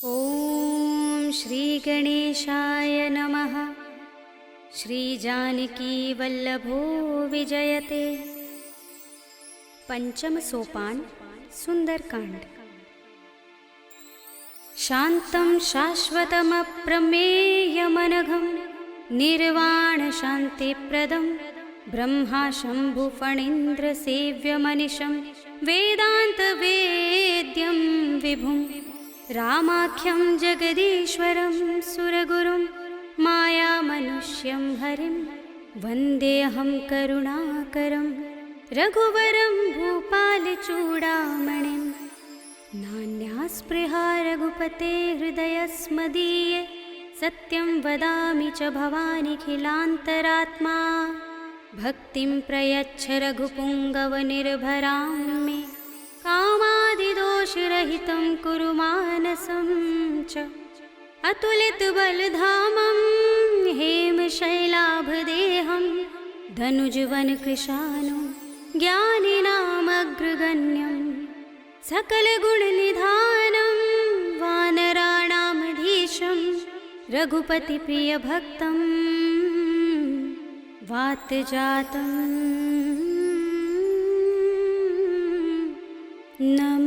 ॐ श्री गणेशाय नमः। श्री जानकी वल्लभो विजयते। पंचम सोपान सुंदरकांड। शांतं शाश्वतमप्रमेयमनघं निर्वाण शान्तिप्रदं ब्रह्मा शंभु फणीन्द्र सेव्यमनिशं वेदांत वेद्यं विभुं रामाख्यं जगदीश्वरं सुरगुरुं मायामनुष्यं हरिं वन्देऽहं करुणाकरं रघुवरं भूपालचूडामणिं। नान्यास्पृहा रघुपते हृदयस्मदीये सत्यं वदामि च भवानिखिलान्तरात्मा। भक्तिं प्रयच्छ रघुपुङ्गवनिर्भरां मे कामादिदोषरहितं कुरु मानसं च। अतुलितबलधामं हेमशैलाभदेहं धनुजवनकृशानुं ज्ञानिनामग्रगण्यं सकलगुणनिधानं वानराणामधीशं रघुपतिप्रियभक्तं वातजातं नमामि।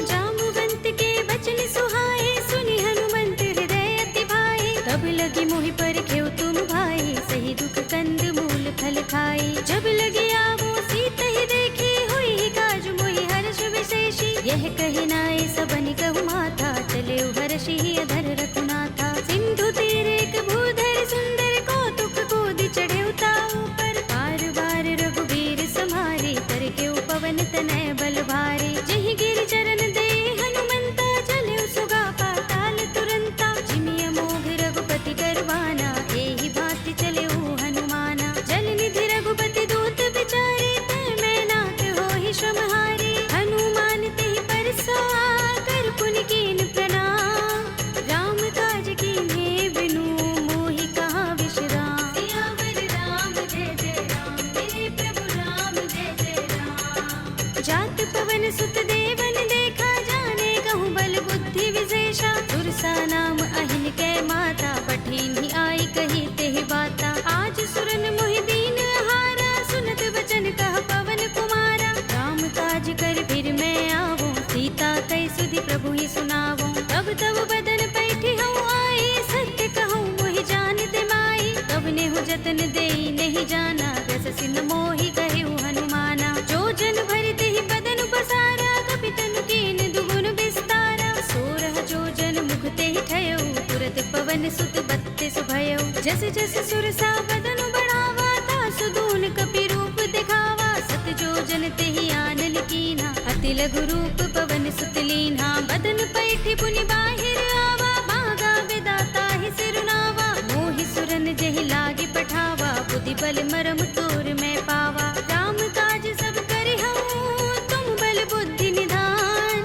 जामुवंत के बचन सुहाए सुनि हनुमंत हृदय अति भाए। तब लगी मोहि पर खेव तुम भाई सही दुख कंद मूल फल खाई। जब लगी आवो सीत ही देखी हुई काज मोहि हर्ष विशेषी। यह कही नाय सबनि कहु माथा चले हर्षि अधर रघुनाथा। सिंधु तीर एक भूधर सुंदर कौतुक कूदि चढ़े ताऊ पर। बार बार रघुबीर समारे कर के पवन तनय बल भारे। जहि गिर चरण दे हनुमंता चले सुगा पाताल तुरंता। जिमिय मोघ रघुपति करवाना एहि भांति चले हनुमाना। जल निधि रघुपति दूत बिचारे तै मैं नाथ होहि श्रमहारे। हनुमान तेहि परसा कर पुनि कीन प्रणाम। राम काज कीन्हे बिनु मोहि कहाँ विश्राम। सियावर राम जय जय राम मेरे प्रभु राम जय जय राम। जात पवन सुत देवन देखा जाने कहूँ बल बुद्धि विशेषा। सुरसा नाम अहिन कै माता पठिन्हि आई कही तेहि बाता। आज सुरन मोहि दीन हारा सुनत बचन कह पवन कुमारा। राम काज कर फिर मैं आवो सीता कै सुधि प्रभु ही सुनावो। तब तब बदन पैठी हूँ आई सत्य कहूँ मोहि जान दे माई। तब नेहु जतन देई नहीं जाना रस सिंह मोहि कहु हनुमाना। जो जन भरि तेहि बदन पसारा कपितनु कीन दुगुन विस्तारा। सोरह जो जन मुख तेहि ठयउ तुरत पवन सुत बत्तीस भयउ। जस जस सुरसा बदन बढ़ावा तासु दून कपि रूप दिखावा। सत जो जन तेहि आनन कीन्हा अति लघु रूप पवन सुत लीन्हा। बदन पैठी पुनि बाहिर आवा भागा विदाता ही सिरुनावा। मोहि सुरन जहि लागे पठावा बुद्धि बल मरम तोर मैं पावा। राम काज सब करिहउँ तुम बल बुद्धि निधान।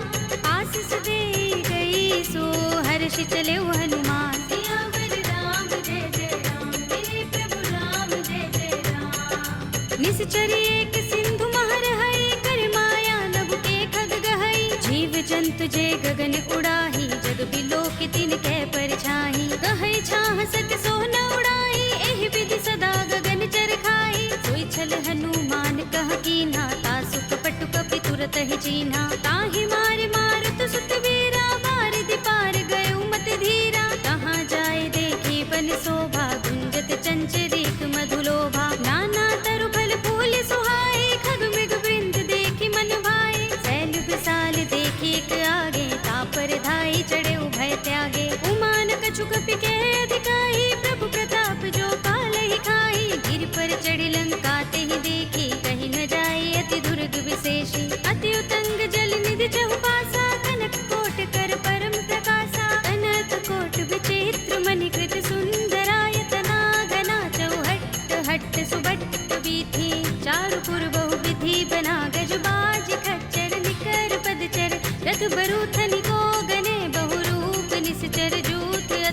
आशीष दे गई सो हर्षि चले हनुमान। सियावर राम जय जय राम मेरे प्रभु राम जय जय राम। निश्चर एक सिंधु महर हई कर माया नभ के खग गहई। जीव जंतु जे गगन उड़ाही जग बिलो के तिन कै परछाही। गहई छाह सक सो न उड़ाई एहि विधि सदा गगन चर खाई। सोई छल हनुमान कह कीन्हा तासु कपट कपि तुरत ही चीन्हा। ताहि मार मारुत सुत वीरा बारिधि पार गयो मत धीरा। कहाँ जाए देखी बन शोभा गुंजत चंचरीक मधुलोभा। नाना तरु फल फूल सुहाए खग मृग वृंद देखी मन भाए। शैल विशाल देखी एक आगे तापर धाई चढ़े भय त्यागे। उमान कछु कपि के अधिकाई प्रभु प्रताप जो पालहि खाई। गिर पर चढ़ी लंका तेहि देखी कहीं न जाए अति दुर्ग विशेषी। अति उतंग जल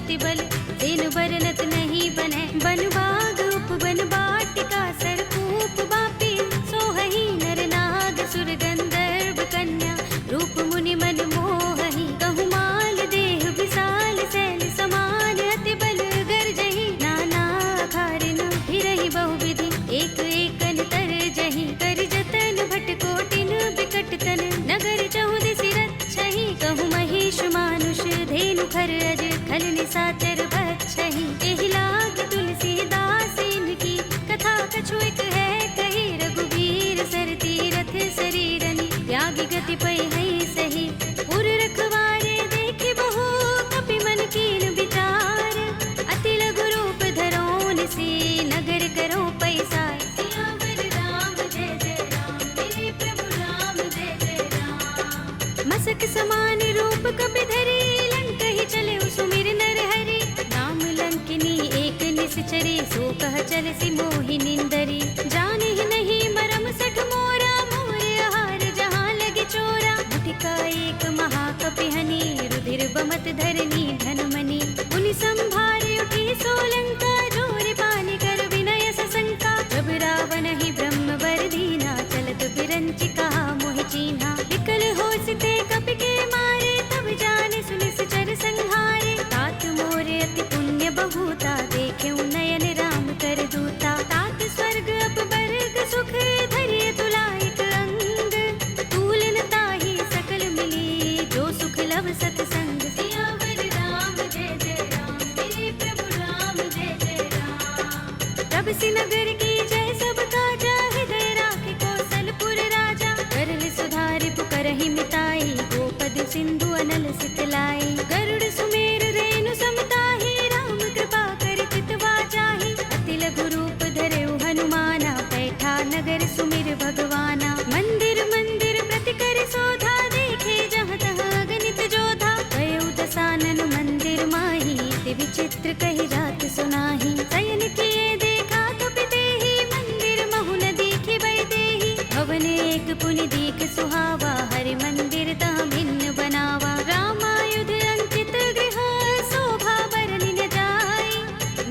अति बल तेन बरनत नहीं बने बन बाग उपवन बाटिका सरकूप बापी सोहहि नर नाग सुर गंधर्व कन्या रूप मुनि मन मोहहि कहु माल देह विशाल शैल समान अति बल गर्जहि नाना खारिन फिरहि बहुविधि एक एकन तर जहि कर जतन भट कोटिन बिकट तन नगर चहुदिस रक्षहि कहु महिष मानुष धेनु खर अज खल निसाचर बक्षहि एहि लाग तुलसीदास इनकी कथा कछु एक है कही रघुबीर सर तीरथ शरीरनि त्यागी गति पै है सही पुर रखवारे देखे बहु कपि मन कीन विचार अति लघु रूप धरोन से नगर करो पैसार सियावर राम जय जय राम मेरे प्रभु राम जय जय राम मसक समान रूप कपि धरे लंक ही चले सुमिर नर हरि नाम लंकिनी एक निश्चरी सो कह चल सी मोहि निंदरी जाने ही नहीं मरम सठ मोरा मोर आहार जहाँ लगे चोरा मुठिका एक महाकपिहनि रुधिर बमत धरनी धनमणि मुनि संभारे उठी सोलंका जोर पानी कर विनय सशंका जब रावण ही ब्रह्म वर दीना चलत बिरंचि कहा मोहि चीन्हा विकल हो सिते कपि के मारे तब जाने सुनिस चर संहारे तात मोरे अति पुण्य बहुता देखे नयन राम कर दूता तात स्वर्ग अप बर्ग सुख धरिय तुलायक अंग तूलन ताहि सकल मिली जो सुख लव सतसंग सियावर राम जय जय राम मेरे प्रभु राम जय जय राम तब सी नगर की जय सब काजा हृदय राखे कौशलपुर राजा करल सुधारि पुकरहि मिताई गोपद सिंधु अनल सितलाई गरुड़ सुमेर रेणु समताहि राम कृपा कर चितवा चाहि अति लघु रूप धरेउ हनुमाना बैठा नगर सुमिर भगवाना मंदिर मंदिर प्रति कर शोधा देखे जहाँ तहाँ गणित जोधा गयउ दसानन मंदिर माही ते विचित्र कही जात सुनाही शयन किए देखा कपि तेहि मंदिर महु न दिखि बै देहि भवन एक पुनि दीख सुहावा हरि मंदिर तह भिन्न बनावा रामायुध अंकित गृह शोभा बरनि न जाय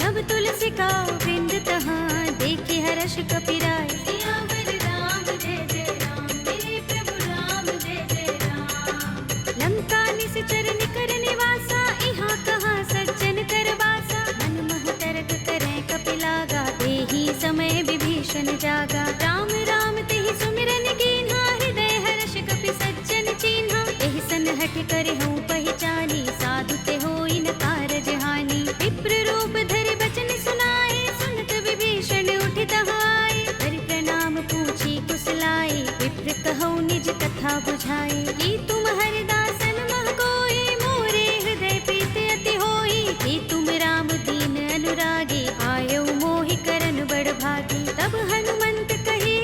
नव तुलसी का वृंद तहाँ देखि हर्ष कपिराय सियावर राम जय जय राम मेरे प्रभु राम जय जय राम लंका निश्चर निकर निवासा इहाँ कहाँ सज्जन कर बासा मन मोह तरक करें कपिलागा देहि समय विभीषण जागा राम राम तेहि सुमिरन कीन्हा हृदय हर्ष कपि सज्जन चीन्हा एहि सन हठ करे हूँ पहचानी साधु ते होई न कारज हानि विप्र रूप धरि बचन सुनाए सुनत विभीषण उठ तहाय हरि प्रणाम पूछी कुशलाए विप्र कहौ निज कथा बुझाए कि तुम हरिदासन मह कोई मोरे हृदय प्रीत अति होई कि तुम राम दीन अनुरागी आयौ मोहि करन बड़ भागी तब हनुमंत कही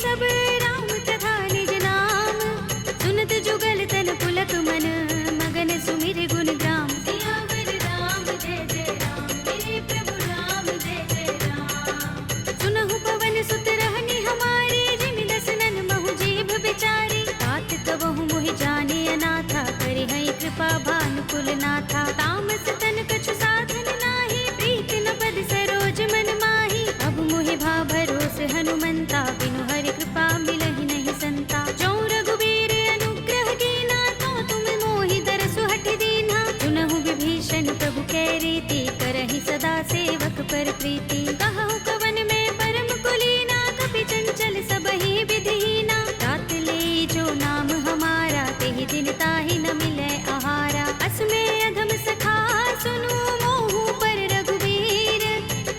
सब राम तथा निज नाम सुनत जुगल तन पुलक मन मगन सुमिर गुण ग्राम सियावर राम जय जय राम मेरे प्रभु राम जय जय राम सुनहु पवन सुत रहनि हमारे जिमि दसनन महु जीभ बिचारी तात कबहु मोहि जाने अनाथा करि है कृपा भानुकुल नाथा तामस तन कछु साधन नाही प्रीत न पद सरोज मन माही अब मोहि भा भरोस हनुमंता बिनु हरि कृपा मिलहि नहीं संता जो रघुबीर अनुग्रह कीना तो तुम मोहि दरसु हठ दीना सुनहु विभीषण प्रभु कै रीति करहि सदा सेवक पर प्रीति कहु कवन में परम कुलीना कपि चंचल सबहि विधिहीना तात ले जो नाम हमारा तेहि दिन ताहि न मिलै आहारा अस्मे अधम सखा सुनु मोहु पर रघुबीर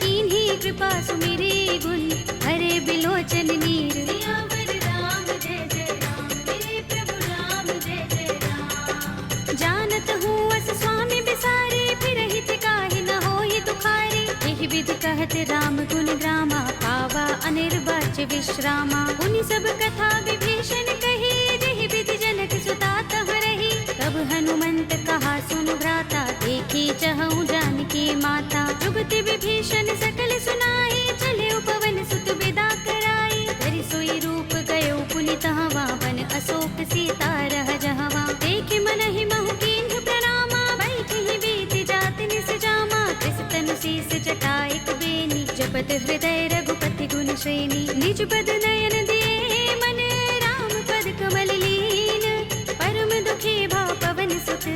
कीन्ही कृपा सुमिरी गुण हरे बिलोचन नीर सियावर राम जय जय राम मेरे प्रभु राम जय जय राम जानत हूँ अस स्वामी बिसारे फिर हित काहि न होहि दुखारे एहि विधि कहत राम गुण ग्रामा पावा अनिर्वाच्य विश्रामा उनि सब कथा विभीषण कही जेहि विधि जनक सुता तह रही तब हनुमंत कहा सुनु भ्राता देखी चहु जानकी माता जुगति विभीषण सकल सुनाई चले पवन सुत विदा कराई धरि सोई रूप गयो पुनि तहवा वन अशोक सीता रह जहवा देख मन ही महु कीन्ह प्रणामा बैठि बीत जात निस जा पद हृदय रघुपति गुण श्रेणी, निज पद नयन दिए मन राम पद कमल लीन। परम दुखी भाव पवन सुत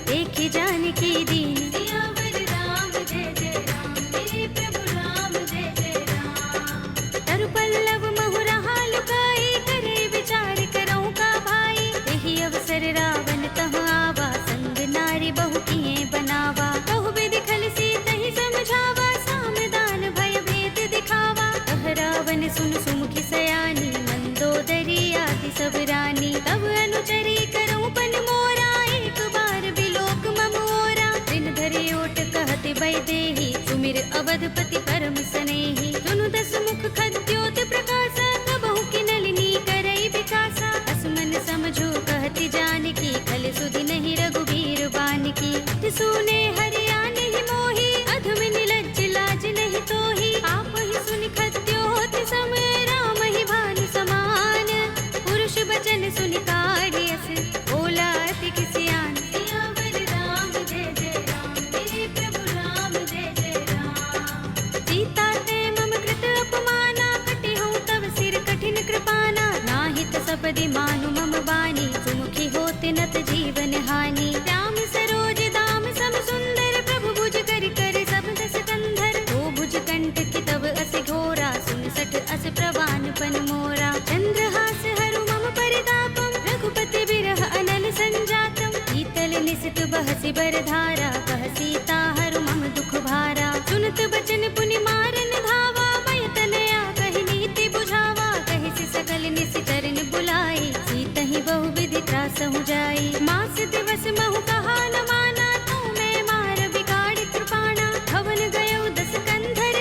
देखि जानकी दीन। सियावर राम जय जय राम, मेरे प्रभु राम जय जय राम। तरु पल्लव महु रहा लुकाई, करे विचार करऊं का भाई। यही अवसर रावण तह आवा, संग नारी बहु किए बनावा। बहु विधि खल सीतहि समझावा, सामदान भय भेद दिखावा। कह रावण सुन सुमुखी सयानी, मंदोदरी आदि सब रानी। तब अनुचरी करऊं पन मोरा, एक बार बिलोक मम ओरा। दिन धरे ओट कहते वैदेही, सुमिर अवधपति परम सनेही। सुनु दस मुख खद्योत प्रकाशा, कबहु की नलिनी करई विकासा। असमन समझो कहती जानकी, खल सुधि नहीं रघुबीर बानकी। सुने हरियाण ही मोही, अधम निलज्ज लाज नहीं तोही। आप ही सुनि खद्योत सम, राम ही भानु समान। पुरुष बचन सुनि काढ़ियस, बोला अति किसियान। सियावर राम जय जय राम, मेरे प्रभु राम जय जय राम। सीता ते मम कृत अपमाना, कटे हूँ तव सिर कठिन कृपाना। नाहित सपदि मानु मम बानी, सुमुखी होते नत जीवन हानि। राम सरोज दाम सम सुंदर, प्रभु भुज कर कर सब दस कंधर। ओ भुज कंठ की तब अस घोरा, सुन सठ अस प्रवान पन मोरा। चंद्रहास हरु मम परितापम, रघुपति बिरह अनल संजातम। शीतल निसित बहसि बरधारा, कह सीता हरु मम दुख भारा। सुनत बचन पुनि मारन धावा, भय तनया कहि नीति बुझावा। कहि सि सकल निसिचर बुलाई, सीतहि बहु विधि त्रासहु जाई। मास दिवस महु कहा न माना, तू मैं मार बिगाड़ कृपाणा। भवन गयो दस कंधर,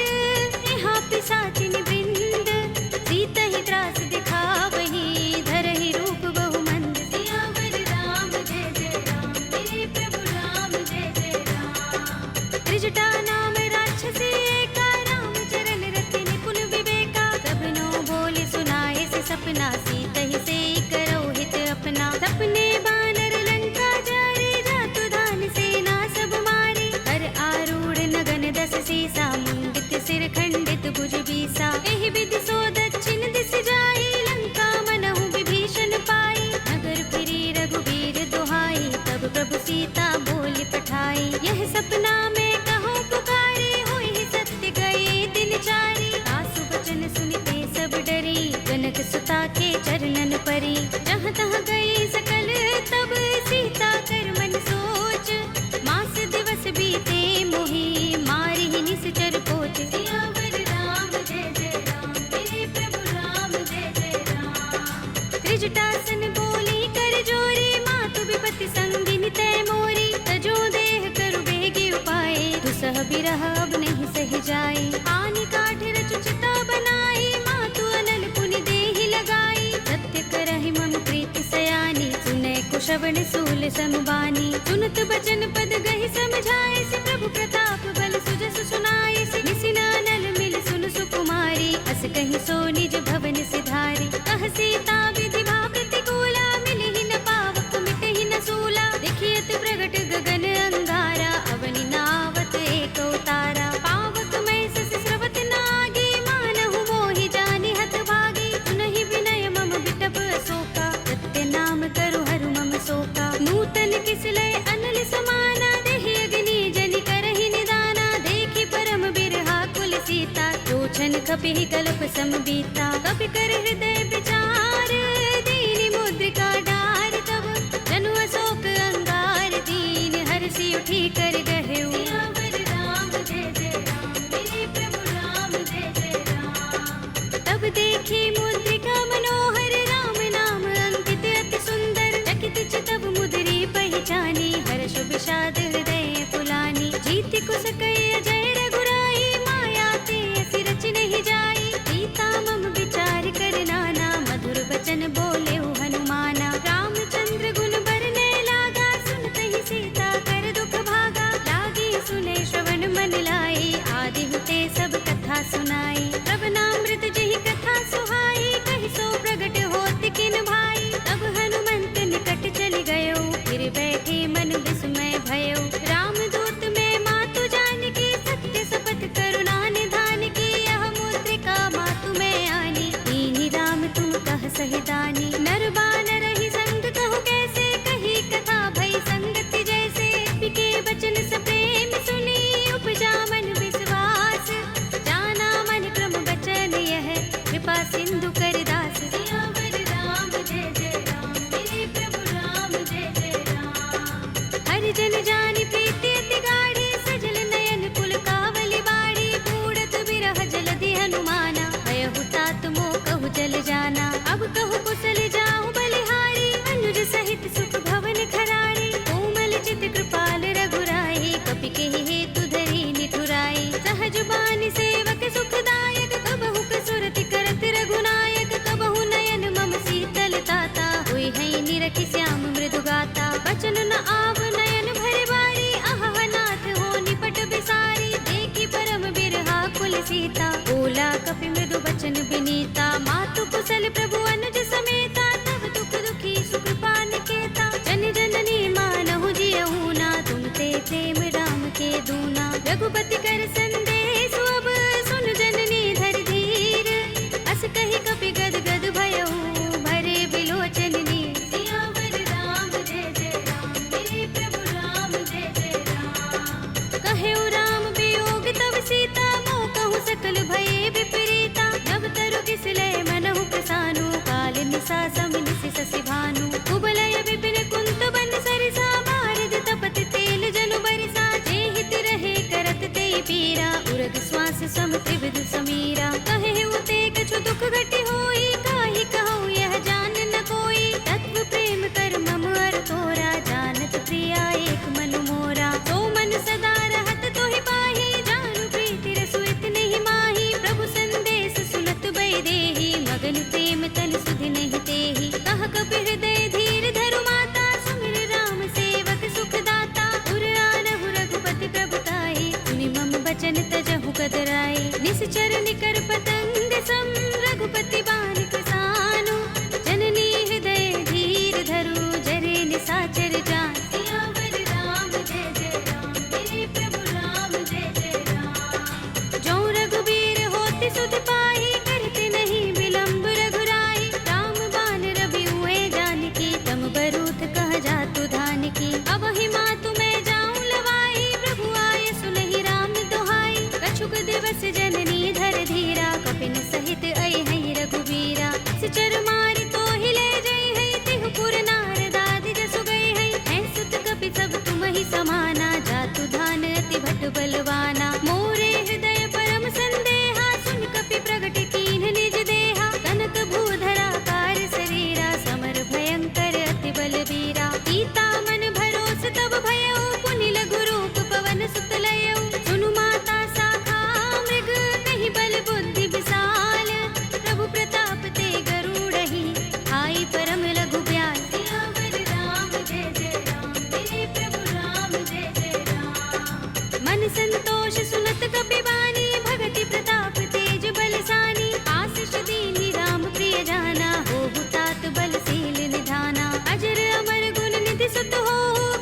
यहाँ पिशाचिनि वृंद। सीतहि त्रास दिखावही, धरहि रूप बहु मंद। सियावर राम जय जय राम, मेरे प्रभु राम जय जय राम। त्रिजटा नाम राक्षसी एका, राम चरण रति निपुण विवेका। सबनो बोले सुनाए से सपना, सीतहि से करो हित अपना। सपने बानर लंका जारे, जातु धान सेना सब मारे। हर आरूढ़ नगन दस सीसा, मुंडित सिर खंडित भुज बीसा। एहि विधि सो दक्षिण दिस जाई, लंका मनहु विभीषण पाई। नगर फिरी रघुबीर दुहाई, तब प्रभु सीता बोली पठाई। यह सपना में कहूँ पुकारे, होई सत्य गए दिन चारी। आसु वचन सुनिते सब डरी, जनक सुता के चरणन परी। जहाँ तहाँ गई सकल तब, सीता कर मन सोच। मास दिवस बीते मोही, मारी ही निश्चर पोच। सियावर राम जय जय राम, मेरे प्रभु राम जय जय राम। त्रिजटासन बोली कर जोरी, मातु विपति संगिनी तय मोरी। तजो देह करु बेगी उपाय, दुसह बिरह अब नहीं सह जाई। आनि काठ रचु चिता बनाई, मातु अनल पुनि देहि लगाई। सत्य करहि मम प्रीति सयानी, सुनै कुशवन सूल समबानी। सुनत बचन पद गहि समझाए, से प्रभु प्रताप बल सुजस सुनाए। से निसिना नल मिल सुन सुकुमारी, अस कहि सो निज भवन सिधारी। कह सीता विधि भा प्रतिकूला, मिलि ही न पावक मिटहि न सूला। देखियत प्रगट गगन अंगारा, अवनि नावत एक उतारा। पावक मैं सस स्रवत नागी, मानहु मोहि जानि हत भागी। सुनहि विनय मम बिटप अशोका, सत्य नाम करु हरु मम शोका। नूतन किसलय अनल समाना, देहि अग्नि जनि करहि निदाना। देखि परम बिरहा कुल सीता, रोचन कपिहि कल्प सम बीता। कपि कर हृदय विचार, दीनि मुद्रिका डार। तब जनु अशोक अंगार, दीन हरषि उठी कर गहेउ। सियावर राम जय जय राम, मेरे प्रभु राम जय जय राम। तब देखी मुद्रिका मनोहर, राम नाम अंकित अति सुंदर। चकित चितव मुद्री पहचानी, हर्ष विषाद हृदय पुलानी। जीति कुस कय जय रघुराई, माया ते असि रच नहीं जाई। सीता मम विचार कर नाना, रघुपति कर संदेश अब सुन जननी धर धीर अस कही कपि गद गद भयउ भरे बिलोचन नीर सियावर राम जय जय राम मेरे प्रभु राम जय जय राम कहेउ राम वियोग तब सीता मोह कहूँ सकल भये विपरीता नव तरु किसले मनहु प्रसानु काल निसा सम निसि ससि भानु कुबलय विपिन कुंत बन सरिसा बारद तपत तेल जनु बरिसा जे हित रहे करत ते पीरा उरग श्वास सम त्रिविध समीरा कहे ते कछु दुख घटी होई काहि कहूँ यह जान न कोई तत्व प्रेम कर मम अर तोरा जानत प्रिया एक मनु मोरा तो मन सदा रहत तोहि पाहि जानु प्रीति रसु इतने ही माही प्रभु संदेश सुनत बै देहि मगन प्रेम तन सुधि नहीं तेहि कह कपि हृदय धीर धरु माता सुमिर राम सेवक सुख दाता उर आनहु रघुपति प्रभुताई सुनि मम बचन तजहु कदराई निश्चर निकर पतंग सम रघुपति बानिक सानु जननी हृदय धीर धरु जरे निसाचर जान सियावर राम जय जय राम मेरे प्रभु राम जय जय राम जो रघुबीर होति सुध पाहि करते नहीं विलंब रघुराई राम बान रवि हुए जानकी तम बरूथ कह जातु धान की अब ही मातु मैं जाऊं लवाई प्रभु आय सुनहि राम दोहाई कछुक दिवस जननी धर धीरा कपिन सहित अय है रघुबीरा सिचर मारि तो हिले जय है तिहु पुर नारदादि जसु गए है सुत कपि सब तुम ही समाना जातु धान अति भट बलवाना मोरे हृदय परम संदेहा सुन कपि प्रगट कीन्ह निज देहा कनक भूधरा कार शरीरा समर भयंकर अति बलबीरा सीता मन भरोस तब भयउ पुनि लघु रूप पवन सुत लयउ सुनु माता शाखा मृग नहीं बल बुद्धि विशाल प्रभु प्रताप ते गरुड़हि आई परम लघु ब्याल सियावर राम जय जय राम मेरे प्रभु राम जय जय राम मन संतोष सुनत कपि बानी भगति प्रताप तेज बलसानी आशीष दीनी राम प्रिय जाना होहु तात बलशील निधाना अजर अमर गुण निधि सुत हो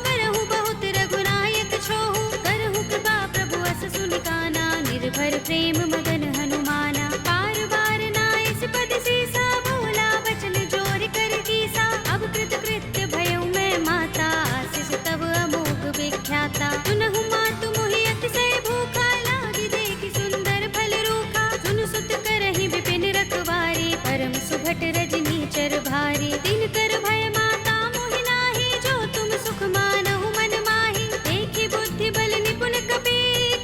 करहु बहुत रघुनायक छोहु करहु कृपा प्रभु अस सुनिकाना निर्भर प्रेम मगन हनुमाना पार बार नाइस पद सीसा बोला बचन जोर कर कीसा अब कृत कृत्य भयउ मैं माता आशीष तब अमोघ विख्याता सुनहु मातु मोहि अतिशय भूखा लागी देखि सुंदर फल रूखा सुनु सुत करहि विपिन रखवारी परम सुभट रजनी चर भारी दिन कर भय माता मोहि नाहि जो तुम सुख मानहु मन माहि देखि बुद्धि बल निपुण कपि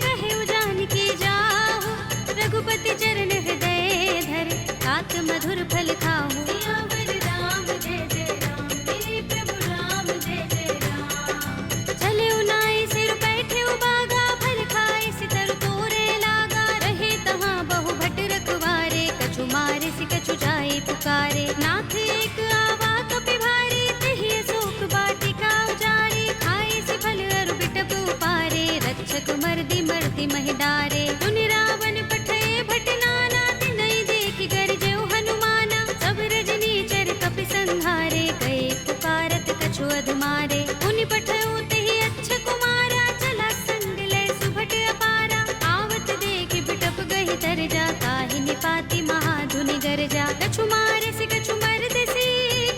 कहेउ जानकी जाहु रघुपति चरण हृदय धर तात मधुर फल खाहु सियावर राम जय जय राम मेरे प्रभु राम जय जय राम चले उनाई सिर बैठे बागा फल खाए सितर तोरे लागा रहे तहाँ बहु भट रखवारे कछु मारे सि कछु जाए पुकारे नाथ एक आवा कपि भारी तिहि अशोक वाटिका उजारे खाए सि फल अरु बिटप उपारे रक्षक मर्दि मर्दि महि डारे सुनि रावण पठे भट नाना तिनहि देखि गरजेउ हनुमाना सब रजनी चर कपि संहारे गए पुकारत कछु अधमारे मुनि पठउ तेहि अच्छ कुमारा चला संग ले सुभट अपारा आवत देखि बिटप गहि तर जा काहि निपाति महाधुनि गरजा कछु मारे सि कछु मर्द सी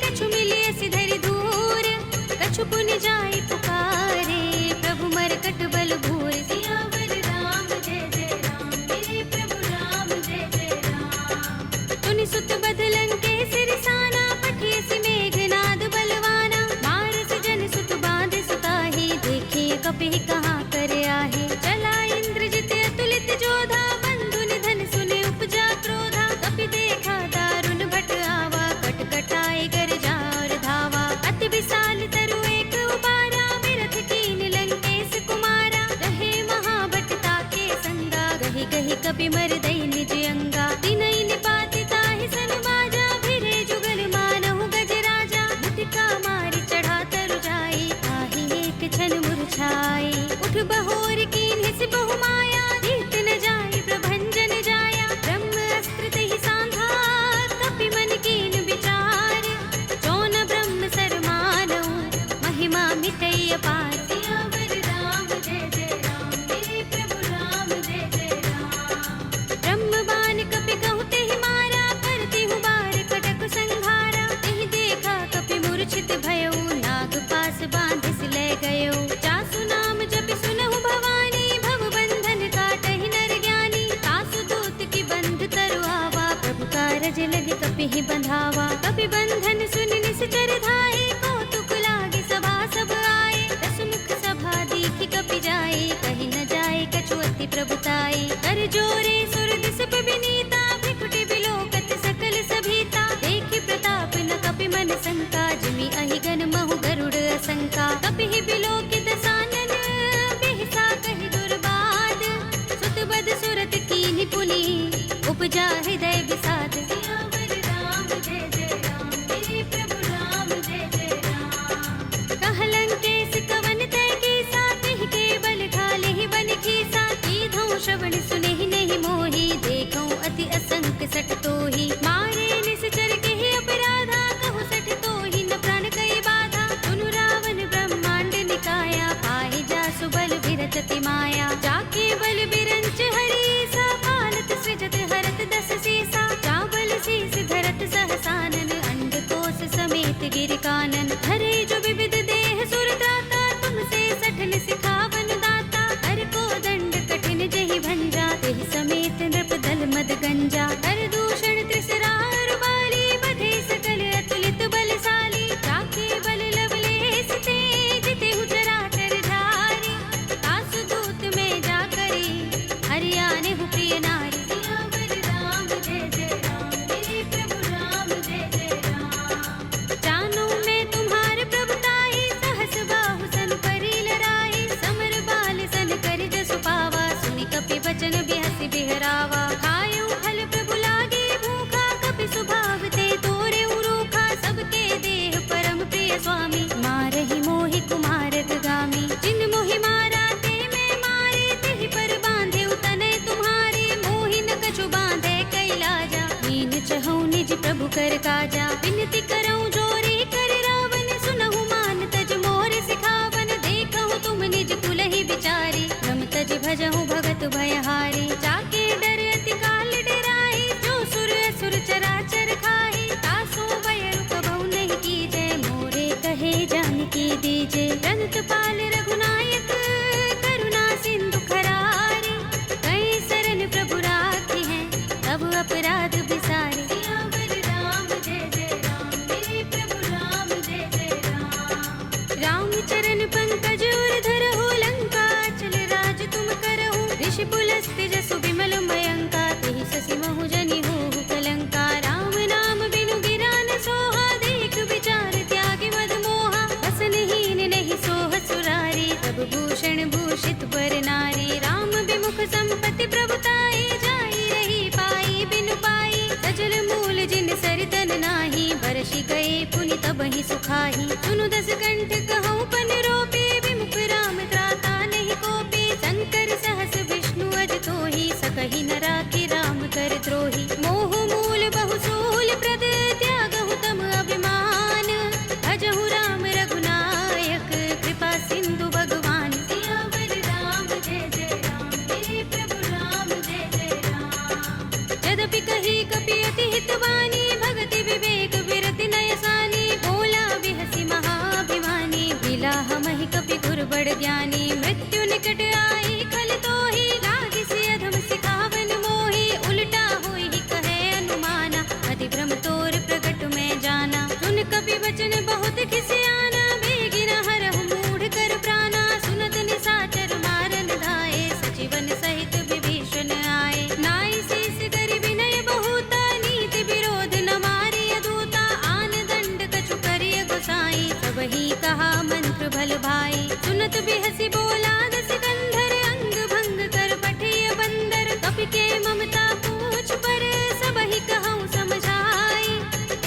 कछु मिले सि धरि धूर कछु पुनि जाई पुकारे प्रभु मरकट बल भूर सियावर राम जय जय राम मेरे प्रभु राम जय जय राम तुनि सुत बदलन के सिरसाना पठिए सि मेघनाद बलवाना मारस जन सुत बांध सुताहि देखिए कपि कहाँ कर आहे चला इंद्रजित अतुलित जोधा बंधु निधन सुने उपजा क्रोधा कपि देखा दारुण भट आवा कट कटाए गर जार धावा अति विशाल तरु एक उबारा बिरथ कीन लंकेश कुमारा रहे महाभट ताके संगा गहि गहि कपि मर दई निज अंगा तिनहि निपाति ताहि सन बाजा भिरे जुगल मानहु गज राजा मुटिका मारि चढ़ा तरु जाई ताहि एक छन मुरझाई उठ बहोर कीन हिस बहु माया जीत न जाई प्रभंजन जाया ब्रह्म अस्त्र तेहि सांधा कपि मन कीन विचार जो न ब्रह्म सर मानहु महिमा मिटै अपार सियावर राम जय जय राम मेरे प्रभु जाए कछु अति प्रभुताई। कर जोरे सुर दिस विनीता भ्रिकुटि बिलोकत सकल सभीता। देखि प्रताप न कपि मन शंका जिमि अहिगन महु गरुड़ असंका। कपिहि बिलोकित सानन बिहसा कहि दुर्बाद। सुत बद सुरत कीन्हि पुनि उपजा हृदय विषाद। सियावर राम जय जय राम मेरे प्रभु राम जय जय राम। कह लंकेश कवन तय कीसा तिहि के बल ठाले ही बन खीसा। कीधौ श्रवण सुनेहि नहीं मोहि देखौ अति असंक सठ तोहि। मारे निश्चर केहि अपराधा कहु सठ तोहि न प्राण कई बाधा। सुनु रावण ब्रह्मांड निकाया पाहि जासु बल विरचति माया। जाके बल बिरंच हरीसा पालत सृजत हरत दस सीसा। चावल शीस धरत सहसानन अंड कोस समेत गिर कानन। धरे जो विविध देह सुर त्राता तुमसे सठन सिखावन दाता। हर को दंड कठिन जहि भंजा तेहि समेत नृप दल मद गंजा। कर दूषण त्रिसरार बाली बधे सकल अतुलित बलशाली। जाके बल लवलेस ते जितेहु चराचर धारी। तासु दूत में जा करी हरियाणे हु प्रिय नारी। सियावर राम जय जय राम मेरे प्रभु राम जय जय राम। जानो मैं तुम्हार प्रभुताई सहस बाहु सन करी लड़ाई। समर बाल सन कर जसु पावा सुनि कपि बचन बिहसि बिहरावा। खायो फल प्रभु लागे भूखा कपि सुभाव ते तोरे उरूखा। सबके देह परम प्रिय स्वामी मारहि मोहि कुमारत गामी। जिन मोहि मारा ते मैं मारे तेहि पर बांधे तनय तुम्हारे। मोहि न कछु बांधे कैलाजा मीन चहु निज प्रभु कर काजा। विनती करऊं जोरे कर रावण सुनहु मान तज मोर सिखावन। देखहु तुम निज कुलहि बिचारी रम तज भजहु भगत भयहारी। जाके डर अति काल डराई जो सुर असुर चराचर खाई। तासो बयरु कबहु नहीं कीजे मोरे कहे जानकी दीजे। रंत पाल रघुनायक करुणा सिंधु खरारी। कई सरन प्रभु राखी हैं तब अपराध बिसारे। सियावर राम जय जय राम मेरे प्रभु राम जय जय राम। राम चरण पंकज उर धरहु लंका चल राज तुम करहु। ऋषि पुलस्त्य जसु विमल मयंका तेहि ससि महु जनि होहु कलंका। राम नाम बिनु गिरा न सोहा देख विचार त्यागी मद मोहा। बसनहीन नहीं सोह सुरारी सब भूषण भूषित बर नारी। राम विमुख संपत्ति प्रभुताई जाई रही पाई बिनु पाई। सजल मूल जिन सरितन नाही बरषि गए पुनि तबहि सुखाही। सुनु दस कंठ कहूँ पन रोपे विमुख राम त्राता नहीं कोपे। शंकर सहस विष्णु अज तोहि सकहि न राखि राम कर द्रोही। मोह मूल बहु सूल प्रद त्यागहु तम अभिमान। भजहु राम रघुनायक कृपा सिंधु भगवान। सियावर राम जय जय राम मेरे प्रभु राम जय जय राम। यद्यपि कही कपि अति हितवानी भगति विवेक विरति नय सानी। बोला बिहसि महाभिमानी मिला हमहि कपि गुर बड़ ज्ञानी। मृत्यु निकट आई खल तोहि लागी सि अधम सिखावन मोहि। उल्टा होई कहे अनुमाना अति भ्रम तोर प्रगट में जाना। सुन कपि वचन बहुत खिसियाना बेगी न हरहु मूढ़ कर प्राणा। सुनत निशाचर मारन धाये सजीवन सहित विभीषण आए। नाई शीस करि विनय बहुता नीति विरोध न मारिय दूता। आन दंड कछु करिय गोसाई सबहि कहा मंत्र भल भाई। सुनत बिहसि बोला दस कंधर अंग भंग कर पठिय बंदर। कपि के ममता पूछ पर सबहि कहूँ समझाई।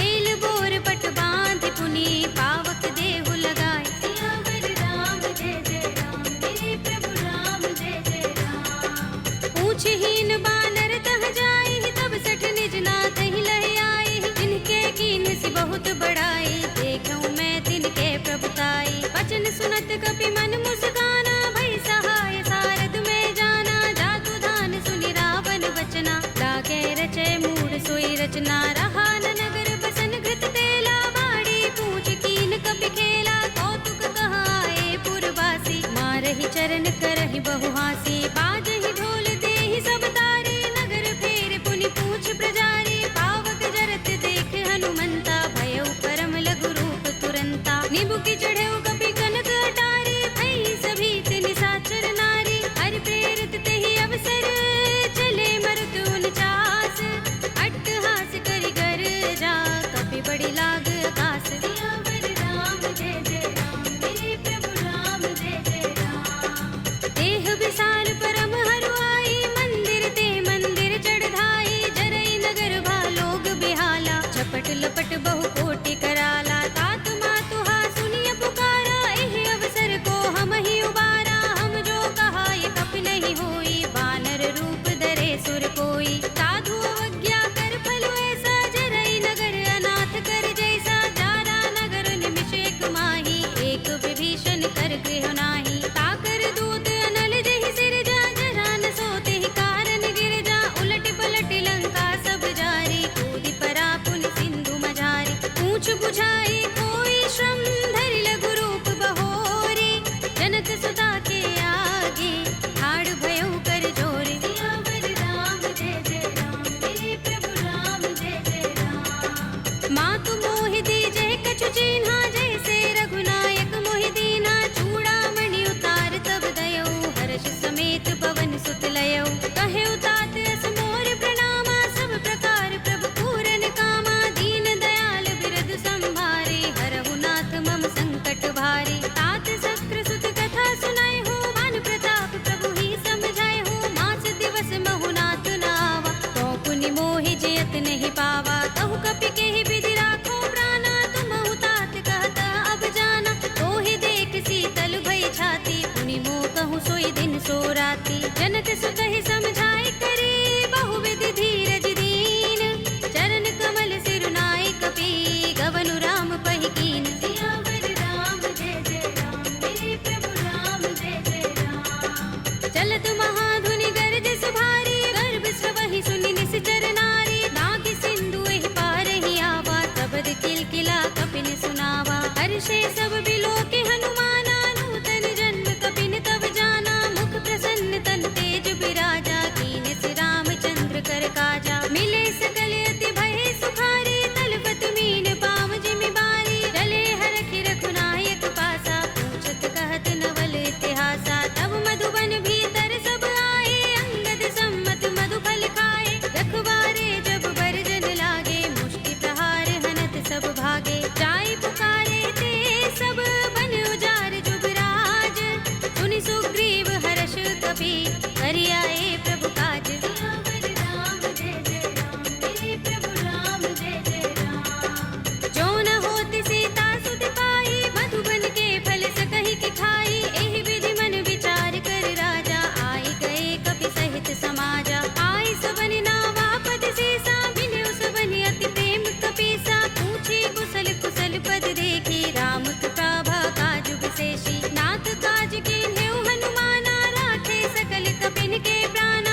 एल बोर पट बांध पुनि पावक देहु लगाई। सियावर राम जय जय राम मेरे प्रभु राम जय जय राम। पूछहीन बानर तह जाई तब सठ निज नाथ ही लह आई। जिनके कीन सि बहुत बड़ाई देखूं मैं तिनके प्रभुताई। वचन सुनत कपि मन मुस्काना भई सहाय सारद में जाना। जातु धान सुनि रावण वचना लागे रचे मूढ़ सोई रचना। रहा न नगर बसन घृत तेला बाड़ी पूछ कीन कपि खेला। कौतुक कहाए पुरवासी मारहि चरण करहि बहु हासी। बाजहि ढोल देहि सब तारे नगर फेर पुनि पूछ प्रजारी। पावक जरत देख हनुमंता भयउ परम लघु रूप तुरंता। निबुकि चढ़ेउ कपि कनक अटारी भई भयो कर जोर। सियावर राम जय जय राम, मेरे प्रभु राम जय जय राम। मातु मोहि दीजे कछु चिन्हा, जैसे रघुनायक मोहि दीना। चूड़ामणि उतार तब दयो, हर्ष समेत पवन सुत लयो। कहे उतात अस मोर प्रणामा, सब प्रकार प्रभु पूरन कामा। दीन दयाल बिरद संभारे, हरहु नाथ मम संकट भारे। तात सक्र सुत कथा सुनाए हो, मान प्रताप प्रभु ही समझाए हो। मास दिवस महु नाथ नावा, तो पुनि मोहि जयत नहीं पावा। कहु कपि केहि विधि राखो प्राणा, तुमहु तात कहता अब जाना। तोहि देख शीतल भई छाती, पुनि मोह कहूँ सोई दिन सो राती। जनक सुत ही समझाए करे, बहुविधि धीरज दीन। चरण कमल सिरुनाए कपि, गवनु राम पहि कीन। सियावर राम जय जय राम, मेरे प्रभु राम जय जय राम। चलत महाधुनि गरज सुभारी, गर्भ स्रवहि सुनि निश्चर नारी। नाग सिंधु एहि पारहि आवा, तबद किलकिला कपिन सुनावा। हर्षे सब बिलोके हनुमाना, नूतन जन्म कपिन तब जाना। मुख प्रसन्न तन तेज बिराजा, कीन सि रामचंद्र कर काजा। मिले सकल अति भय सुखारी, तलपत मीन पाव जिमि बारी। चले हरखि रघुनायक पासा, पूछत कहत नवल इतिहासा। तब मधुबन भीतर सब आए, अंगद सम्मत मधु फल खाए। रखवारे जब बरजन लागे, मुष्टि प्रहार हनत सब भागे। जाय पुकारे ते सब बन उजार जुबराज, सुनि सुग्रीव हर्ष कपि करि आए प्रभु काज। सियावर राम जय जय राम, मेरे प्रभु राम जय जय राम। जो न होत सीता सुत पाई, मधुबन के फल सकहि कि खाई। एहि विधि मन विचार कर राजा, आए गए कपि सहित समाजा। आए सबनि नावा पद सीसा, मिले सबनि अति प्रेम कपीसा। पूछे कुशल कुशल पद देखी, राम कृपा काज विशेषी। नाथ काज कीन्हेउ हनुमाना, राखे सकल कपिन के प्राणा।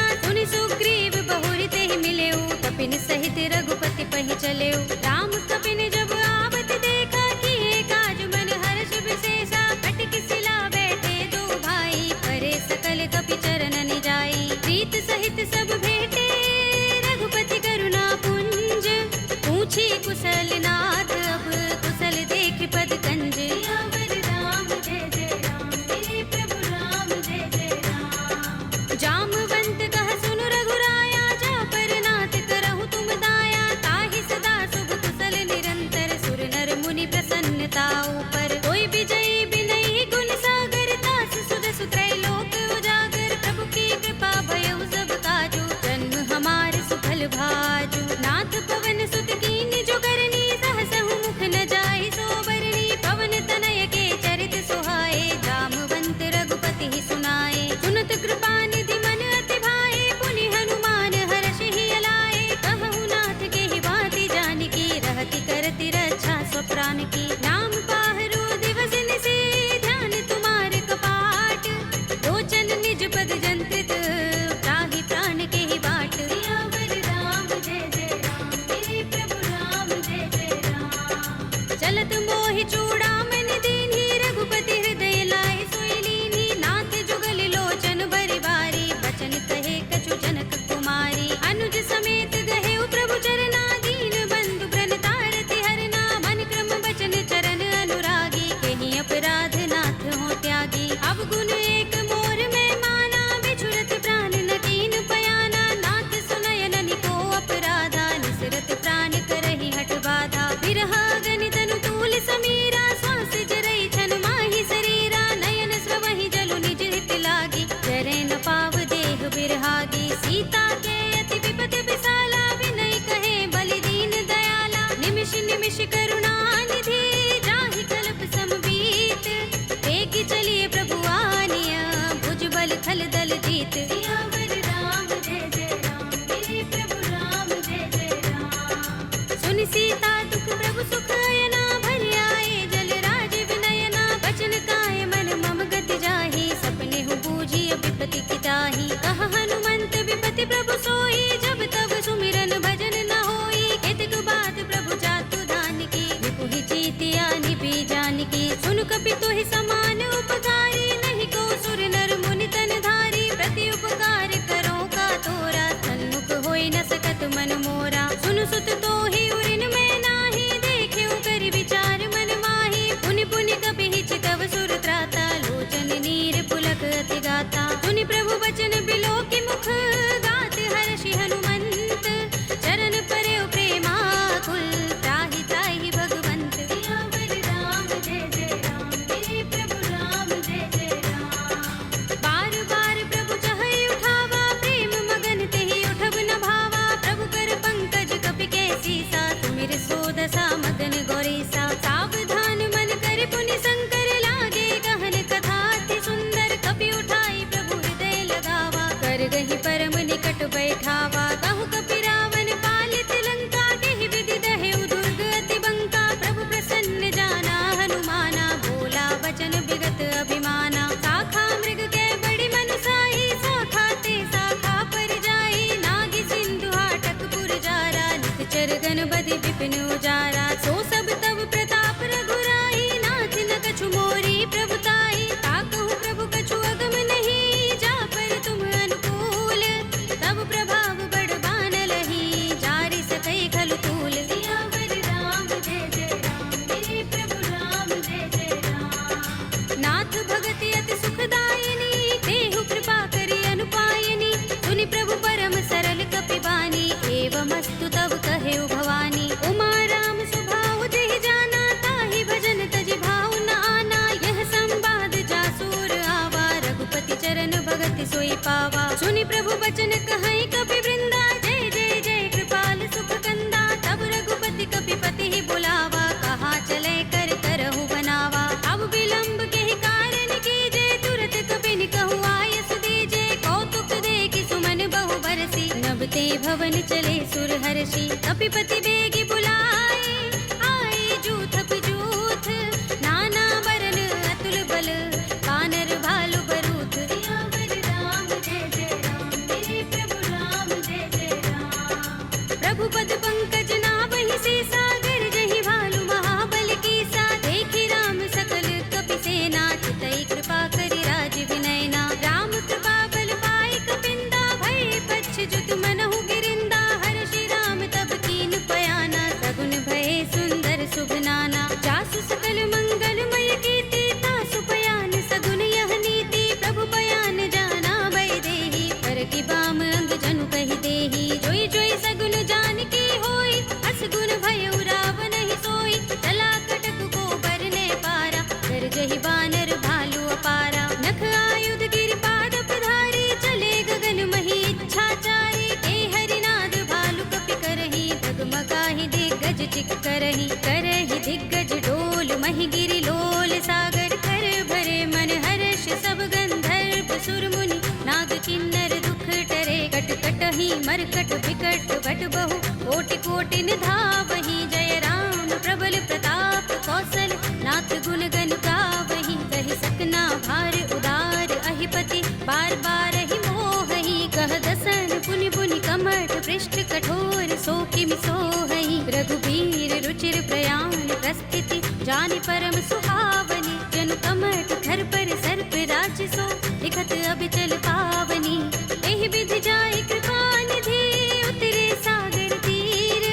गही परम निकट बैठावा, कहु कपि रावण पालित लंका, देहि विधि दहेउ दुर्ग अति बंका। प्रभु प्रसन्न जाना हनुमाना, बोला वचन विगत अभिमाना। शाखा मृग के बड़ी मनुसाई, शाखा ते शाखा पर जाई। नागी सिंधु हाटक पुर जारा, निकचर गण बदि विपिन उजारा। सो सब तब प्रताप रघुराई, नाथ न कछु मोरी प्रभुताई। ताकहु प्रभु कछु अगम नहीं, जा पर तुम अनुकूल। तब प्रभाव बड़ बानलहि, जारि सकै खलु तूल। सियावर राम जय जय राम, मेरे प्रभु राम जय जय राम। नाथ भगति अति सुखदायिनी, देहु कृपा करि अनुपायिनी। सुनि प्रभु परम सरल कपि बानी, एवमस्तु तब कहेउ भवानी। उमा राम स्वभाव जेहि जाना, ताहि भजन तजि भाव न आना। यह संवाद जासुर आवा, रघुपति चरण भगति सोई पावा। सुनि प्रभु बचन कहै कपि वृंदा, जय जय जय कृपाल सुख कंदा। तब रघुपति कपिपति ही बुलावा, कहा चले कर करहु बनावा। अब विलंब केहि कारण कीजे, तुरत कपिन कहु आयस दीजे। कौतुक देखि सुमन बहु बरसी, नभ ते भवन चले सुर हर्षि। कपिपति बेगी बुलाए, आए जूथप जूथ। नाना बरन अतुल बल, कानर भालु बरूथ। सियावर राम जय जय राम, मेरे प्रभु राम जय जय राम। प्रभु पद पंकज नावहि सीसा, गरजहि भालु महाबल कीसा। देखि राम सकल कपि सेना, चितई कृपा करि राज विनयना। राम कृपा बल पाई कपिंदा, भय पच्छ जुत मनहु गिरिंदा। हर्षि राम तब कीन पयाना, सगुन भये सुंदर शुभ नाना। जासु सकल मंगलमय कीर्ति, तासु पयान सगुन यह नीति। प्रभु पयान जाना भय देहि, पर की बाम अंग जनु कहि देहि। जोई जोई सगुन जानकी होई, अस गुण भयउ रावण ही सोई। चला कटक को बरने पारा, गरजहि बानर भालु अपारा। नख आयुध गिरिपाद पधारी, चले गगन मही इच्छाचारी। के हरिनाद भालु कपि करहि, डगमगाहि दिग्गज चिक करहि। करहि दिग्गज डोल महि गिरि लोल सागर। कर भरे मन हर्ष सब गंधर्व सुर मुनि, नाग किन्नर दुख टरे। कट कटहि मरकट विकट बट बहु, कोटि कोटि निधावहि। जय राम प्रबल प्रताप कौशल, नाथ गुण गण गावहि। कहि सकना भार उदार अहिपति, बार बार ही मोहहि। कह दसन पुनि पुनि कमठ, पृष्ठ कठोर सो किमि सोहहि। रघुबीर रुचिर प्रयाण प्रस्थिति, जानि परम सुहावनी। जनु कमठ धर पर सर्प राजसो, लिखत अबिचल पावनी। एहि विधि जाय कृपा निधि, उतरे सागर तीर।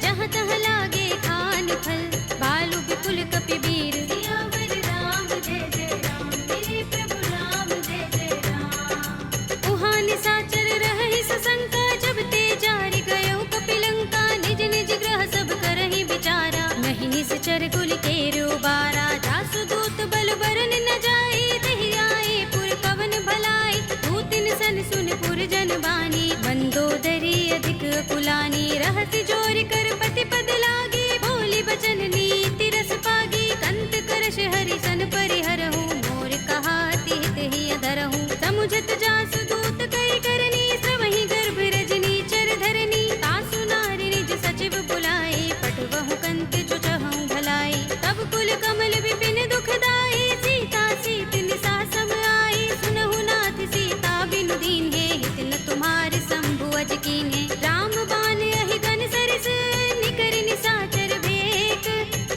जहाँ तहाँ लागे खान फल, भालु विपुल कपि वीर। सियावर राम जय जय राम, मेरे प्रभु राम जय जय राम। उहाँ निशाचर रहहि सशंका, जब ते जारि गयो कपि लंका। निज निज ग्रह सब करहि विचारा, नहीं निश्चर कुल केरु बारा। जासु दूत बल बरन न जाई, तेहि आए पुर पवन भलाई। दूतिन सन सुन पुर जन बानी, मंदोदरी अधिक अकुलानी। रहसि जोर कर पति पद लागी, बोली बचन नीति रस पागी। कंत करश हरि सन परिहरहु, मोर कहा अति हित ही अधरहु। समुझत जासु दूत कई करनी, श्रवहि गर्भ रजनी चर धरनी। तासु नारि निज सचिव बुलाए, पठवहु कंत जो चहु भलाई। तब कुल कमल विपिन दुखदाई, सीता सीत निसा सम आई। सुनहु नाथ सीता बिनु दीन्हे, हित न तुम्हार शंभु अज कीन्हे। राम बाण अहि गन सरिस, निकर निशाचर भेक।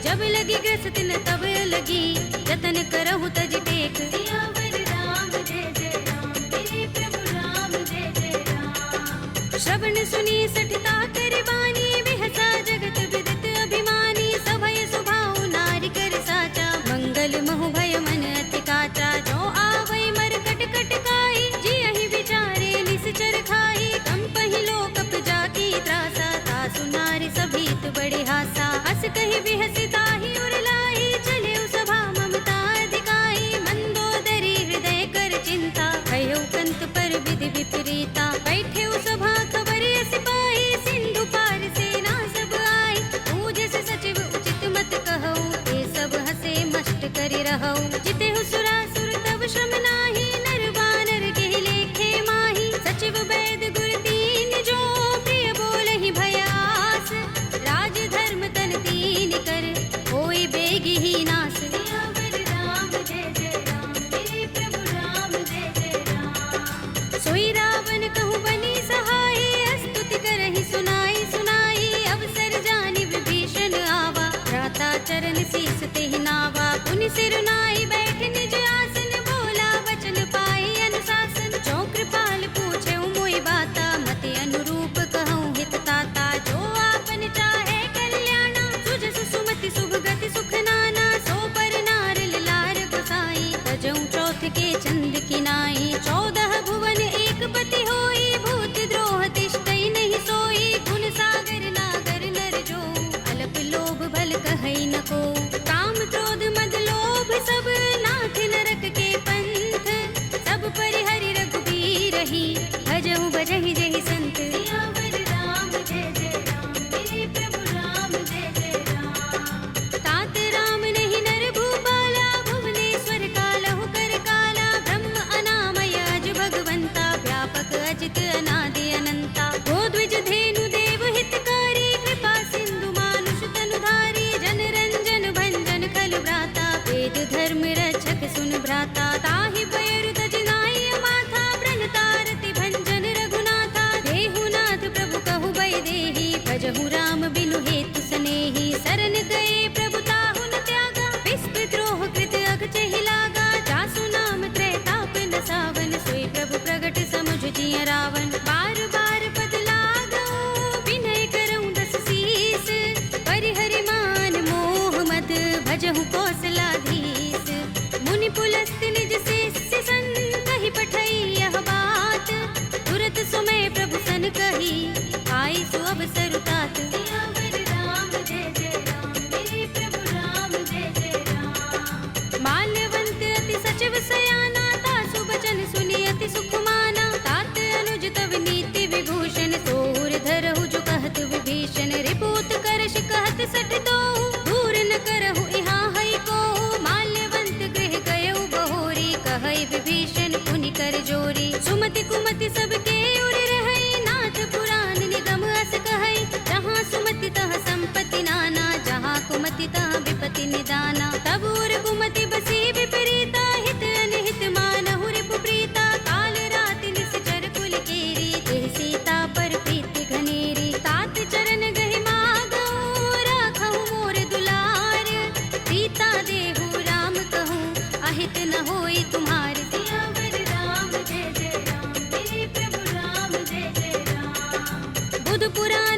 जब लगी ग्रस्त न तब लगी, जतन करहु तज टेक। सियावर राम जय जय राम, मेरे प्रभु राम जय जय राम। श्रवण सुनी सठता कर बानी, बिहसा जगत विदित अभिमानी। सभय सुभाउ नारि कर साचा, मंगल महु भय मन अति काचा। जो आवै मरकट कटकाई, जियहि विचारे निश्चर खाई। कंपहि लोक जाकी त्रासा, तासु नारि सभीत बड़े हासा। हस कहि बिहसि ताहि उर लाई, चले सभा ममता अधिकाई। मंदोदरी हृदय कर चिंता, भयो कंत पर विधि विपरीता। बैठे सभा खबर सिपाही,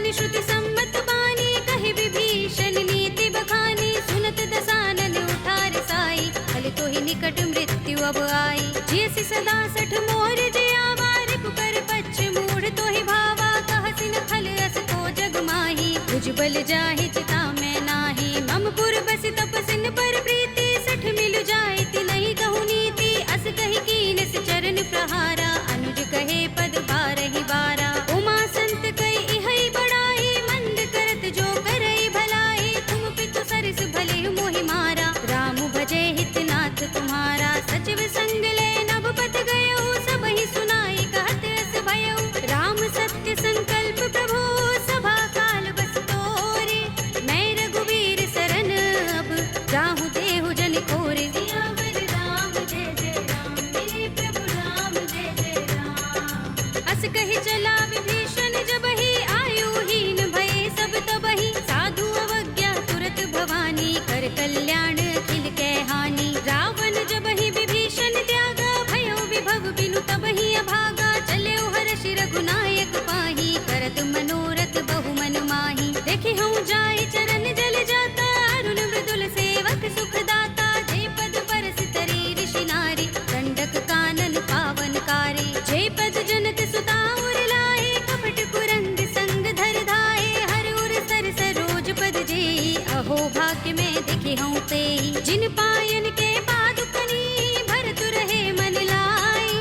सुनि श्रुति सम्मत बानी, कहि विभीषण नीति बखानी। सुनत दसानन उठार साई, हल तो ही निकट मृत्यु अब आई। जियसि सदा सठ मोर जियावा, रिपुकर पच्छ मूढ़ तो ही भावा। कहसि न खल अस तो जग माही, भुजबल जाहि चिता में नाही। मम पुर बसि तपसिन पर प्रीति, सठ मिलु जाय तिनहि कहु नीति। अस कहि कीनस चरण प्रहारा, अनुज कहे पद बारहि बारा। उमा संत कई इहै बड़ाई, मंद करत जो करई भलाई। तुम पितु सरिस भले मोहि मारा, राम भजे हितनाथ तुम्हारा। सचिव संग ले नभ पत गयो, सबहि सुनाई कहत अस भयो। राम सत्य संकल्प प्रभु, सभा काल बस तोरे। मैं रघुवीर सरन अब, जाहु देहु जन कोरे। सियावर राम जय जय राम, मेरे प्रभु राम जय जय राम। अस कहि चला विभीषण जबहि, आयुहीन भये सब तबहि। साधु अवज्ञा तुरत भवानी, कर कल्याण अखिल कै हानि। रावण जबहि विभीषण त्यागा, भयो विभव बिनु तबहि अभागा। चलेउ हर्षि रघुनायक पाहि, करत मनोरथ बहु मन माहि। देखि हूँ जाय चरण जल जाता, अरुण मृदुल सेवक सुख दाता। जे पद परस तरी ऋषि नारी, दंडक कानन पावनकारी। जे पद जनत सुता उर लाए, कपट कुरंग संग धर धाए। हर उर सर सरोज पद जेई, अहो भाग्य में देखे हूँ तेई। जिन पायन के पादुकनी, भरत रहे मन लाई।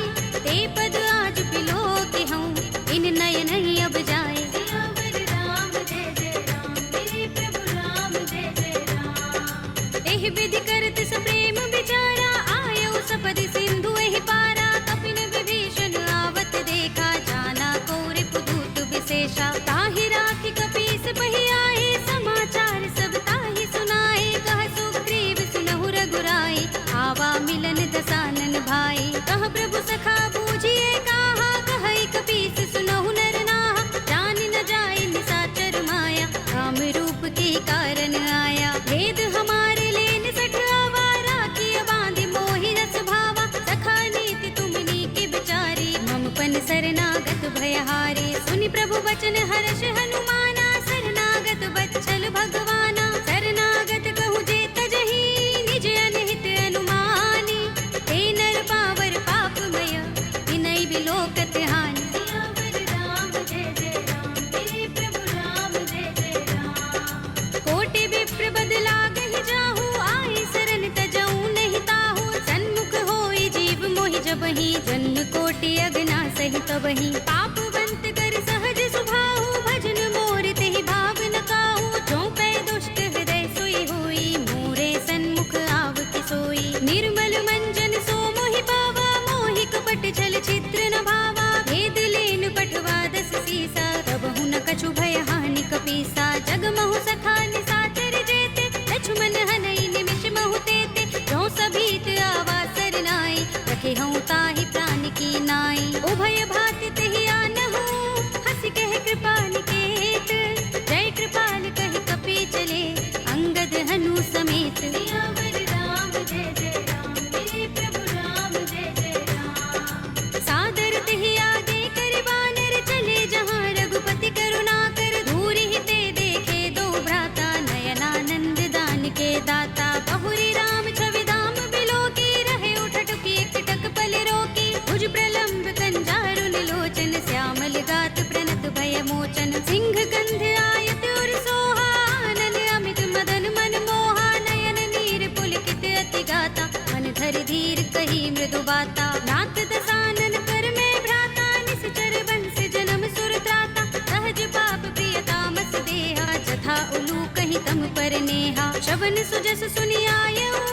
ते पद आज पिलो के हूँ, इन नयन ही अब जाए। सियावर राम जय जय राम, मेरे प्रभु राम जय जय राम। एहि विधि करत सप्रेम विचारा, आयो सपदि सिंधु एहि पारा। कपिन विभीषण आवत देखा, जाना को रिपुदूत विशेषा। ताहि राखि कपीस बहि आए, समाचार सब ताहि सुनाए। कह सुग्रीव सुनहु रघुराई, आवा मिलन दसानन भाई। कह प्रभु सखा बूझिए काहा, कहई कपीस सुनहु नर नाहा। जान न जाय निसाचर माया, राम रूप के कारण आया। भेद हमारे लेन सठ आवारा, किय बांधि मोहि रस भावा। सखा नीति तुमनी के बिचारी, मम पन शरणागत भयहारी। सुनि प्रभु बचन हर्ष हनुमाना, शरणागत बच्चल भगवाना। शरणागत कहु जे तजहि, निज अनहित अनुमानी। ते नर पावर पापमय, विनय बिलोकत हानि। सियावर राम जय जय राम, मेरे प्रभु राम जय जय राम। कोटि विप्र बद लागहि जाहु, आए शरण तजऊ नहीं ताहु। सन्मुख होई जीव मोहि जबहि, जन्म कोटि अगना सहि तबहि। पापवंत कर सहज सुभाहु, भजन मोर तेहि भाव न काहू। जो पै दुष्ट हृदय सोई होई, मोरे सन्मुख आव कि सोई। निर्मल मंजन सो मोहि पावा, मोहि कपट छल चित्र न भावा। भेद लेन पठवा दस सीसा, तबहु न कछु भय हानि कपीसा। जग महु सखा निसाचर जेते, लक्ष्मण हनई निमिष महु तेते। जो सभीत आवा सरनाई, रखे हूँ ताहि प्राण की नाई। उभय भाति तेहि आनहु, हंसि कह कृपाल केत। जय कृपाल कहि कपि चले, अंगद हनु समेत। सियावर राम जय जय राम, मेरे प्रभु राम जय जय राम। सादर तेहि आगे कर बानर, चले जहाँ रघुपति करुणा कर। दूरि ही ते देखे दो भ्राता, नयनानंद दान के दाता। बहुरी राम छवि धाम बिलोकी, रहे उठटुकी एकटक पल रोकी। भुज प्रलंब कंजारुन लोचन, श्यामल गात प्रणत भय मोचन। सिंह कंध आयत उर सोहा, आनन अमित मदन मन मोहा। नयन नीर पुलकित अति गाता, मन धरि धीर कही मृदु बाता। नाथ दसानन कर में भ्राता, निश्चर बंस जन्म सुर त्राता। सहज पाप प्रिय तामस देहा, जथा उलू कहीं तम पर नेहा। श्रवण सुजस सुनि आयऊ,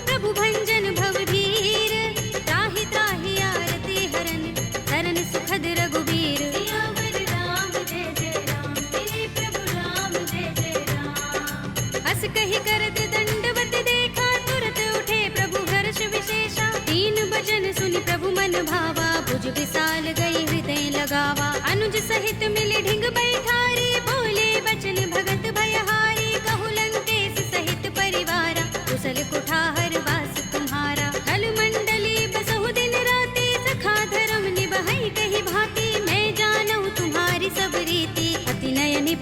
प्रभु भंजन भव धीर। त्राहि त्राहि आरती हरन, शरण सुखद रघुबीर। सियावर राम जय जय राम, मेरे प्रभु राम जय जय राम। अस कहि करत दंडवत देखा, तुरत उठे प्रभु हर्ष विशेषा। तीन बचन सुनि प्रभु मन भावा, भुज विशाल गई हृदय लगावा। अनुज सहित मिले ढिंग बैठारी, बोले बचन भगत भयहारी। कहु लंकेश सहित परिवारा, कुशल कुठार वास तुम्हारा। कल मंडली बसहु दिन राति, सखा धर्म निभहि कहि भांति। मैं जानहु तुम्हारी सब रीति, अति नयन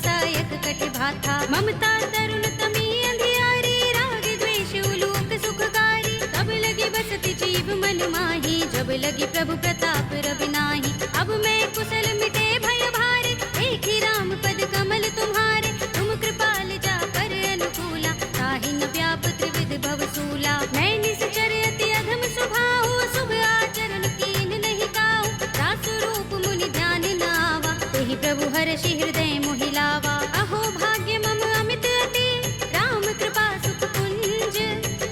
सायक कट भाथा। ममता तरुण तमी अंधियारी, राग द्वेष उलूक सुखकारी। तब लगी बसती जीव मन माही, जब लगी प्रभु प्रताप रवि नाही। अब मैं कुशल मिटे भय भारे, एक ही राम पद कमल तुम्हारे। तुम कृपाल जा पर अनुकूला, ताहि न व्याप त्रिविध भवसूला। मैं निश्चर अति अधम स्वभाव, शुभ आचरण कीन नहीं काहू। दासु रूप मुनि ध्यान न आवा, तेहि प्रभु हर्षि हृदय मोहि लावा। अहो भाग्य मम अमित अति, राम कृपा सुख कुंज।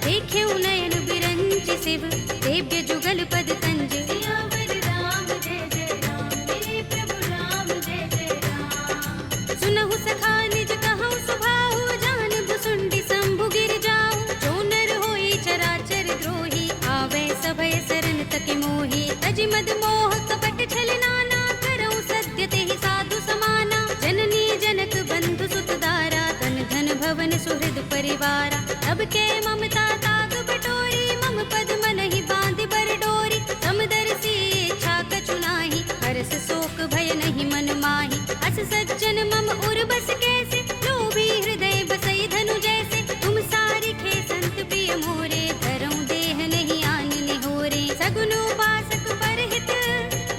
देख्यउ नयन बिरंज शिव, देव्य जुगल पद तंज। सियावर राम जय जय राम, मेरे प्रभु राम जय जय राम। सुनहु सखा निज कहउँ सुभाहु, जान भुसुंडी शंभु गिर जाऊ। जो नर होई चराचर द्रोही, आवे सभय शरण तके मोही। तज मद मोह कपट छल नाना, करऊँ सत्य तेहि साधु समाना। जननी जनक बंधु सुत दारा, तन धन भवन सुहृद परिवारा। तब के ममता ताग बटोरी, मम पद मन ही बांध बर डोरी। समदर्शी इच्छा कछु नाही, हरस शोक भय नहीं मन माही। अस सज्जन मम उर बस कैसे, लोभी हृदय बसई धनु जैसे। तुम सारिखे संत प्रिय मोरे, धरऊँ देह नहीं आन निहोरे। सगुन उपासक परहित,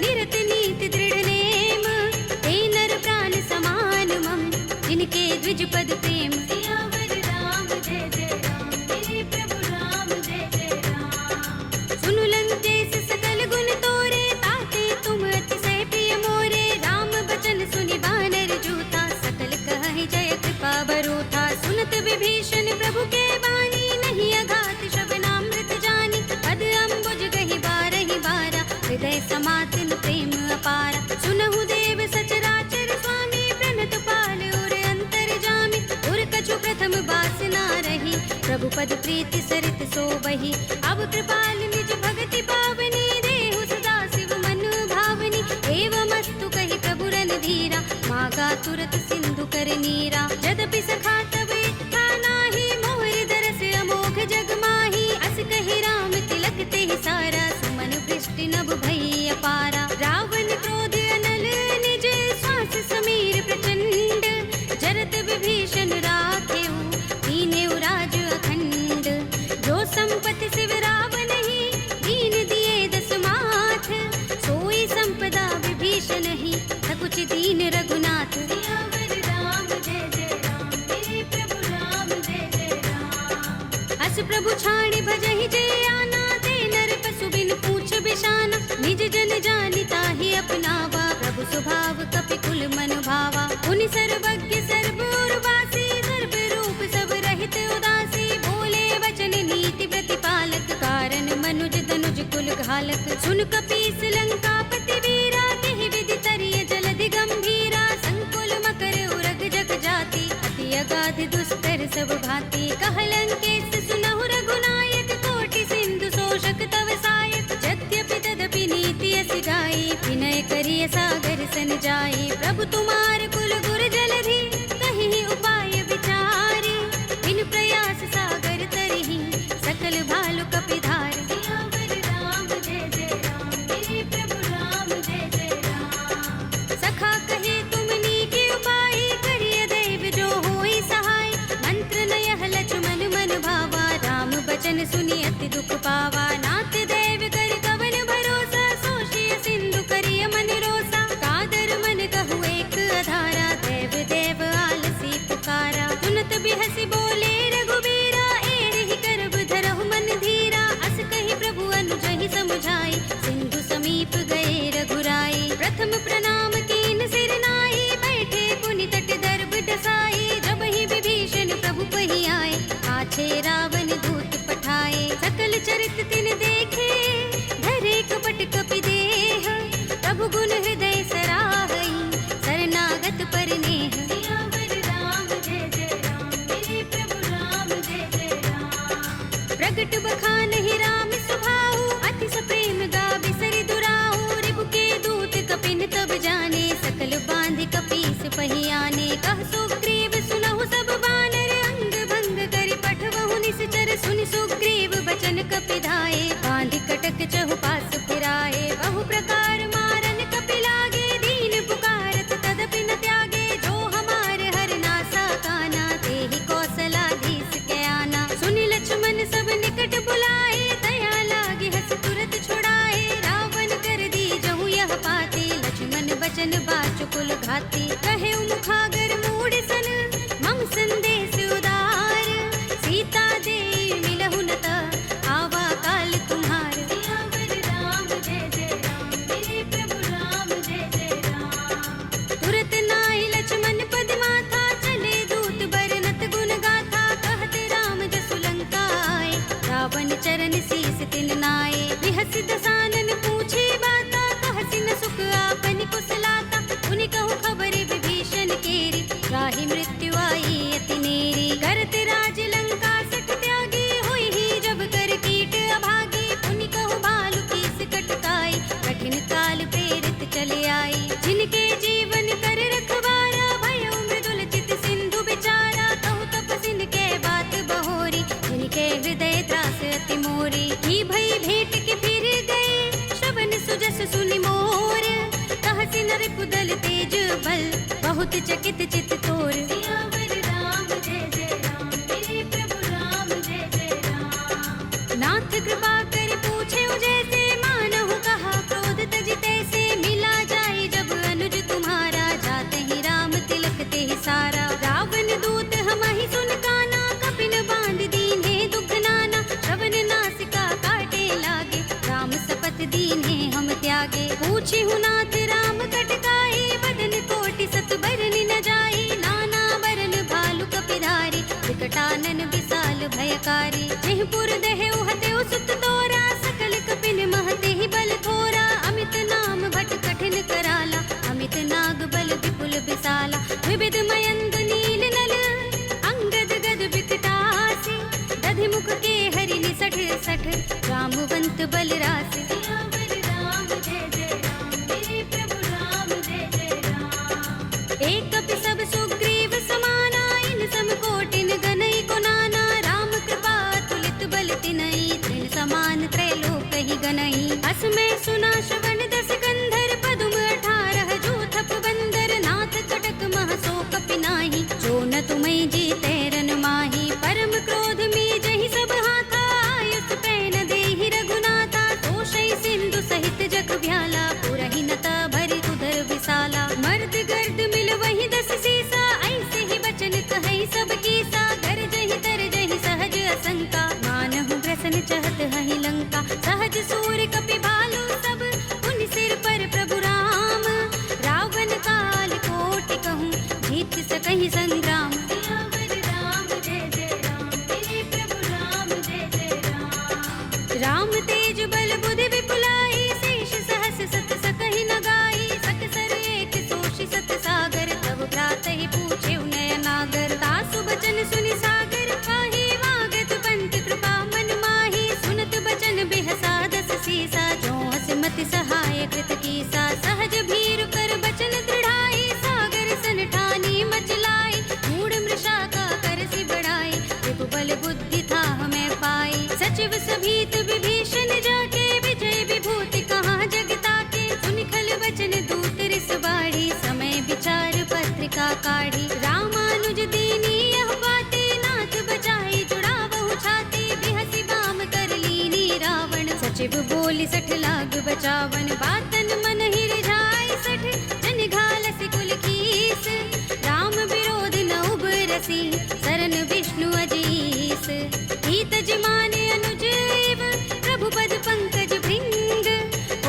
निरत नीति दृढ़ नेम। ते नर प्राण समान मम, जिनके द्विज पद प्रेम। सियावर राम जय जय राम, मेरे प्रभु राम जय जय राम। सुनु लंकेश सकल गुण तोरे, ताते तुम अतिशय प्रिय मोरे। राम बचन सुनि बानर जूथा, सकल कहहि जय कृपा बरूथा। सुनत विभीषण प्रभु के बानी, नहीं अघात श्रवणामृत जानी। पद अम्बुज गहि बारहि बारा, हृदय समातिन प्रेम अपारा। सुनहु देव सचराचर स्वामी, प्रणत पाल उर अंतर जामी। उर कछु प्रथम बासना रही, प्रभु पद प्रीति सरित सोबहि। अब कृपाल निज भगति पावनी, देहु सदा शिव मन भावनी। एवमस्तु कहि प्रभु रणधीरा, मागा तुरत सिंधु कर नीरा। यद्यपि सखा तब इच्छा नाही, मोहि दरस अमोघ जग माही। अस कहि राम तिलक तेहि सारा, सुमन वृष्टि नभ भई अपारा। रावण क्रोध अनल निज, श्वास समीर प्रचंड। जरत विभीषण राखेउ, दीनेउ राज अखंड। जो संपत्ति शिव रावण ही, दीन दिए दस माथ। सोई संपदा विभीषण ही, सकुच दीन रघुनाथ। सियावर राम जय जय राम, मेरे प्रभु राम जय जय राम। अस प्रभु छाड़ी भजहि जे आना, ते नर पशु बिन पूछ बिशाना। निज जन जानि ताहि अपनावा, प्रभु स्वभाव कपि कुल मन भावा। पुनि सर्वज्ञ सर्व उर्वासी, सर्व रूप सब रहित उदासी। बोले वचन नीति प्रतिपालक, कारण मनुज तनुज कुल घालक। सुन कपीस लंकापति वीरा, केहि विधि तरिय जलधि गंभीरा। संकुल मकर उरग जग जाति, अति अगाध दुस्तर सब भांति। कह लंकेश सुनहु रघुनायक, कोटि सिंधु शोषक तव सायक। यद्यपि तदपि नीति अस गाई, विनय करिय सागर सन जाई। प्रभु तुम्हार कुल गुर जलधि, कहीं उपाय विचारी। बिन प्रयास सागर तरहि, सकल भालु कपिधार। सियावर राम जय जय राम, मेरे प्रभु राम जय जय राम। सखा कहे तुम नीके उपाय, करिय दैव जो होई सहाय। मंत्र नयह लक्ष्मण मन भावा, राम बचन सुनि अति दुख पावा। नाथ दैव कर कवन भरोसा, सोषिय सिंधु करिय मन रोसा। कादर मन कहु एक अधारा, बहुत चकित चित तोर। सियावर राम जय जय राम, मेरे प्रभु राम जय जय राम। नाथ कृपा कर पूछे जैसे, मानहु कहा क्रोध तज तैसे। मिला जाए जब अनुज तुम्हारा, जाते ही राम तिलक ते सारा। रावण दूत हम ही सुन काना, कपिन बांध दीन्हे दुख नाना। श्रवण नासिका काटे लागे, राम सपत दीन्हे हम त्यागे। पूछी हूँ नाथ राम कटकाई, बदन कोटि सत बरन न जाई। नाना बरन भालु कपिधारी, विकटानन विशाल भयकारी। जयपुर दहे उहते सुत तोरा, सकल कपिन महते ही बल थोरा। अमित नाम भट कठिन कराला, अमित नाग बल विपुल विशाला। विविध मयंग नील नल, अंगद गद विकटासी। दधि मुख के हरि निसठ सठ, रामवंत बल रासि। सियावर राम जय जय राम, मेरे प्रभु राम जय जय राम। एक कपि सब सुग्रीव समाना, इन सम कोटिन गनई को नाना। राम कृपा तुलित बल तिनई, तृण समान त्रैलोक ही गनई। अस में सुना श्रवण दस गंधर, पदुम 18 जूथप बंदर। नाथ कटक मह सो कपि नाही, जो न तुम्हें जीते रन माही। परम क्रोध में जहि सब हाथा, आयुष पैन देहि रघुनाथा। तोषै सिंधु सहित जग भ्याला, पुरहि नता भरि उदर विशाला। मर्द गर्द मिल वही 10 सीसा, ऐसे ही बचन कहै सब कीसा। गरजहि तरजहि सहज असंका, मानहु ग्रसन चहत हहि लंका। सहज सूर कपि भालु सब, उन सिर पर प्रभु राम। रावण काल कोटि कहूँ, जीत सकहि संग्राम। सियावर राम जय जय राम, मेरे प्रभु राम जय जय राम। राम तेज बल बुद्धि विपुलाई, शेष सहस सत सकहि न गाई। सकसर एक सोषि सत सागर, तब भ्रातहि पूछे नय नागर। तासु बचन सुनि सागर पाहि, वागत पंत कृपा मन माही। सुनत बचन बिहसा 10 सीसा, जो हस मति सहाय कृत कीसा। सहज भीरु कर बचन दृढ़ाई, सागर सन ठानी मचलाई। मूढ़ मृषा का करसि बढ़ाई, विभु बल बुद्धि था हमें पाई। सचिव सभीत विभीषण जाके, विजय विभूति कहाँ जग ताके। सुनि खल बचन दूत रिस बाढ़ी, समय विचार पत्रिका काढ़ी। रामानुज दीनी यह बातें, नाथ बचाई जुड़ावहु छाती। बिहसि बाम कर लीनी रावण, सचिव बोली 60 लाग बचावन। बातन मन ही रिझाई 60, जन घालसि कुल कीस। राम विरोध न उबरसी, सरन विष्णु अजीस। हित जिमाने अनुज एव, प्रभु पद पंकज भृंग।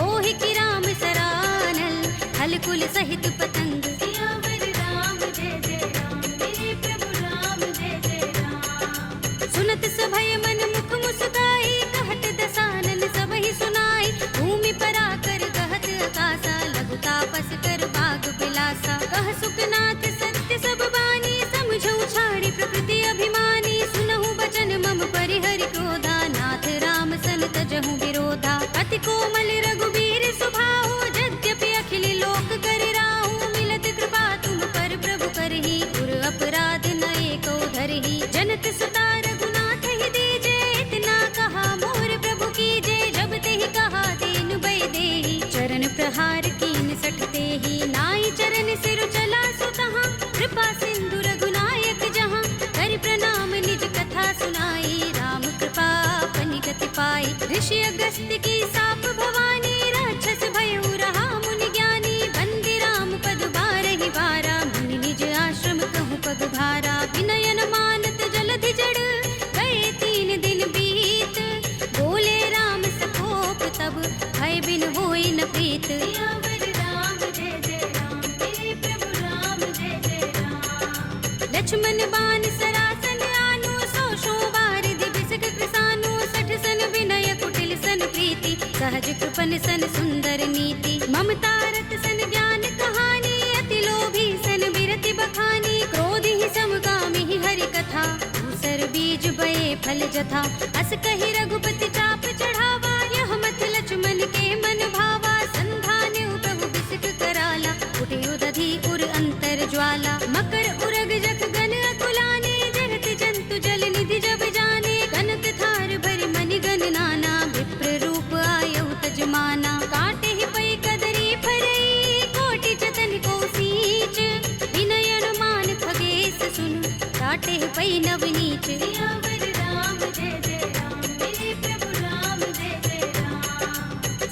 ओहि की राम सरानल, हल कुल सहित पतंग। सियावर राम जय जय राम, मेरे प्रभु राम जय जय राम। सुनत सभय मन मुख मुस्काई, कहत दसानन सबहि सुनाई। भूमि पराकर गहत आकाशा, लघु तापस कर बाग बिलासा। कह सुखनाथ सत्य सब बानी, समझौ छाड़ी प्रकृति अभिमानी। सुनहु बचन मम परिहरि क्रोधा, नाथ राम सन तजहु विरोधा। अति कोमल रघुबीर सुभाहु, यद्यपि अखिल लोक कर राहु। मिलत कृपा तुम पर प्रभु करही, गुर अपराध न एको धरही। जनत सुता रघुनाथ ही दीजे, इतना कहा मोर प्रभु कीजे। जब तेहि कहा दीन बै देहि, चरण प्रहार कीन 60 तेहि। नाई चरण सिर चला सुतहाँ, कृपा सिंधु रघुनायक जहाँ। कर प्रणाम निज कथा सुनाई, राम कृपा अपनि गति पाई। ऋषि अगस्त्य की साप भवानी, राक्षस भयउ रहा मुनि ज्ञानी। बंदी राम पद बारहि बारा, मुनि निज आश्रम कहूँ पग भारा। विनयन मानत जलधि जड़, गए 3 दिन बीत। बोले राम सकोप तब, भय बिन होई न प्रीत। सियावर राम जय जय राम, मेरे प्रभु राम जय जय राम। लक्ष्मण बान सरासन आनो, 100 बारिधि बिसक कृसानो। 60 सन विनय कुटिल सन प्रीति, सहज कृपन सन सुंदर नीति। ममता रत सन ज्ञान कहानी, अति लोभी सन बिरति बखानी। क्रोध ही समगामी ही हरि कथा, दूसर बीज बये फल जथा। अस कहि रघुपति चाप चढ़ावा, यह मत लक्ष्मण के मन भावा। संधान्यु प्रभु बिसिक कराला, उठे उदधि उर अंतर ज्वाला। मकर उरग जख गन अकुलाने, जरत जंतु जल निधि जब जाने। कनक थार भरि मनि गण नाना, विप्र रूप आयउ तजमाना। काटे ही पै कदरी फरई, कोटि जतन को सींच। बिन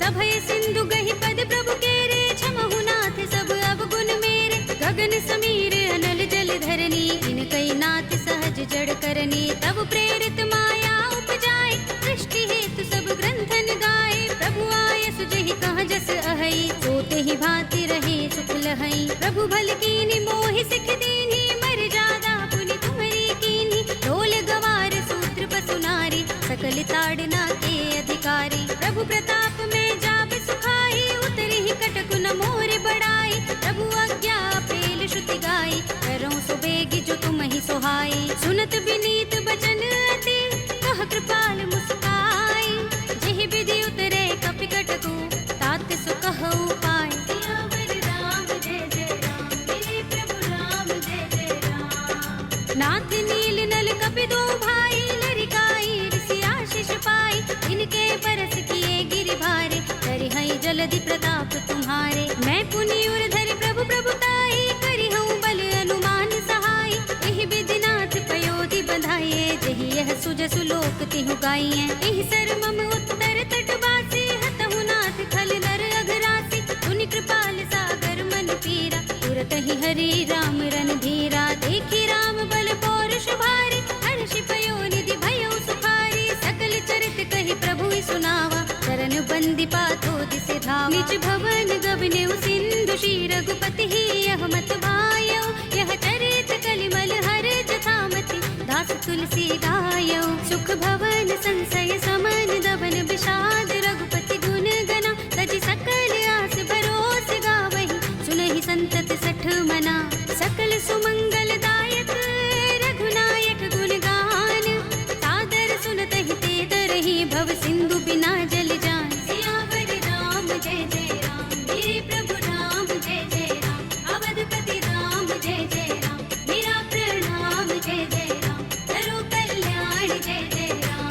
अभय सिंधु गहि पद प्रभु केरे, क्षमहु नाथ सब अवगुण मेरे। गगन समीर अनल जल धरनी, इनकई नाथ सहज जड़ करनी। तब प्रेरित माया उपजाए, सृष्टि हेतु सब ग्रंथन गाए। प्रभु आय सुजहि कहाँ जस अहै, सोते ही भांति रहे सुख लहै। प्रभु भल कीनी मोहि सिख दीन्ही, मर जादा पुनि तुम्हरी कीन्ही। ढोल गवार सूत्र पसु नारी, सकल ताड़ना के अधिकारी। प्रभु प्रताप में जाप सुखाई, उतरी ही कटकु न मोर बड़ाई। प्रभु आज्ञा पेल श्रुति गाई, करो सो बेगी जो तुम ही सोहाई। सुनत विनीत बचन अति, कह कृपाल मुस्काई। जेहि विधि उतरे कपि कटकु, तात सो कहु पाय। सियावर राम जय जय राम, मेरे प्रभु राम जय जय राम। नाथ नील नल कपि दो भाई, लरिकाई ऋषि आशीष पाई। इनके बरस किए गिरि भारे, करिहई जलधि प्रताप तुम्हारे। मैं पुनि उर धरि प्रभु प्रभुताई, करिहऊँ बल अनुमान सहाय। एहि विधि नाथ पयोधि बधाइए, जेहि यह सुजसु लोक तिहु गाइए। एहि सर मम उत्तर तट बासी, हतहु नाथ खल नर अघरासी। पुनि कृपाल सागर मन पीरा, तुरत ही हरि राम रन धीरा। देखी राम बल पौरुष भारी, हर्षि पयो निधि भयो सुखारी। सकल चरित कहि प्रभु सुनावा, चरण बंदी पाथो दिसे धावा। निज भवन गबने सिंधु श्री रघुपति ही, यह मत भायो। यह चरित कलिमल हर जथामति, दास तुलसी गायो। सुख भवन संशय समन, दबन विषाद रघुपति गुण गना। तजि सकल आस भरोस गावहि, सुनहि संतत सठ मना। सकल सुमंगल दायक रघुनायक गुण गान, सादर सुनतहि ते तरहि, भव सिंधु बिना जल जान। सियावर राम जय जय राम, मेरे प्रभु राम जय जय राम। अवधपति राम जय जय राम, मेरा प्रणाम जय जय राम। करो कल्याण जय जय राम।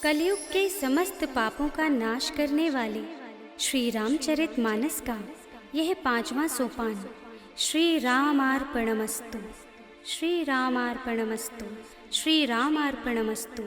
कलयुग के समस्त पापों का नाश करने वाले श्री रामचरितमानस का यह 5वां सोपान श्री रामार्पणमस्तु, श्री रामार्पणमस्तु, श्री रामार्पणमस्तु।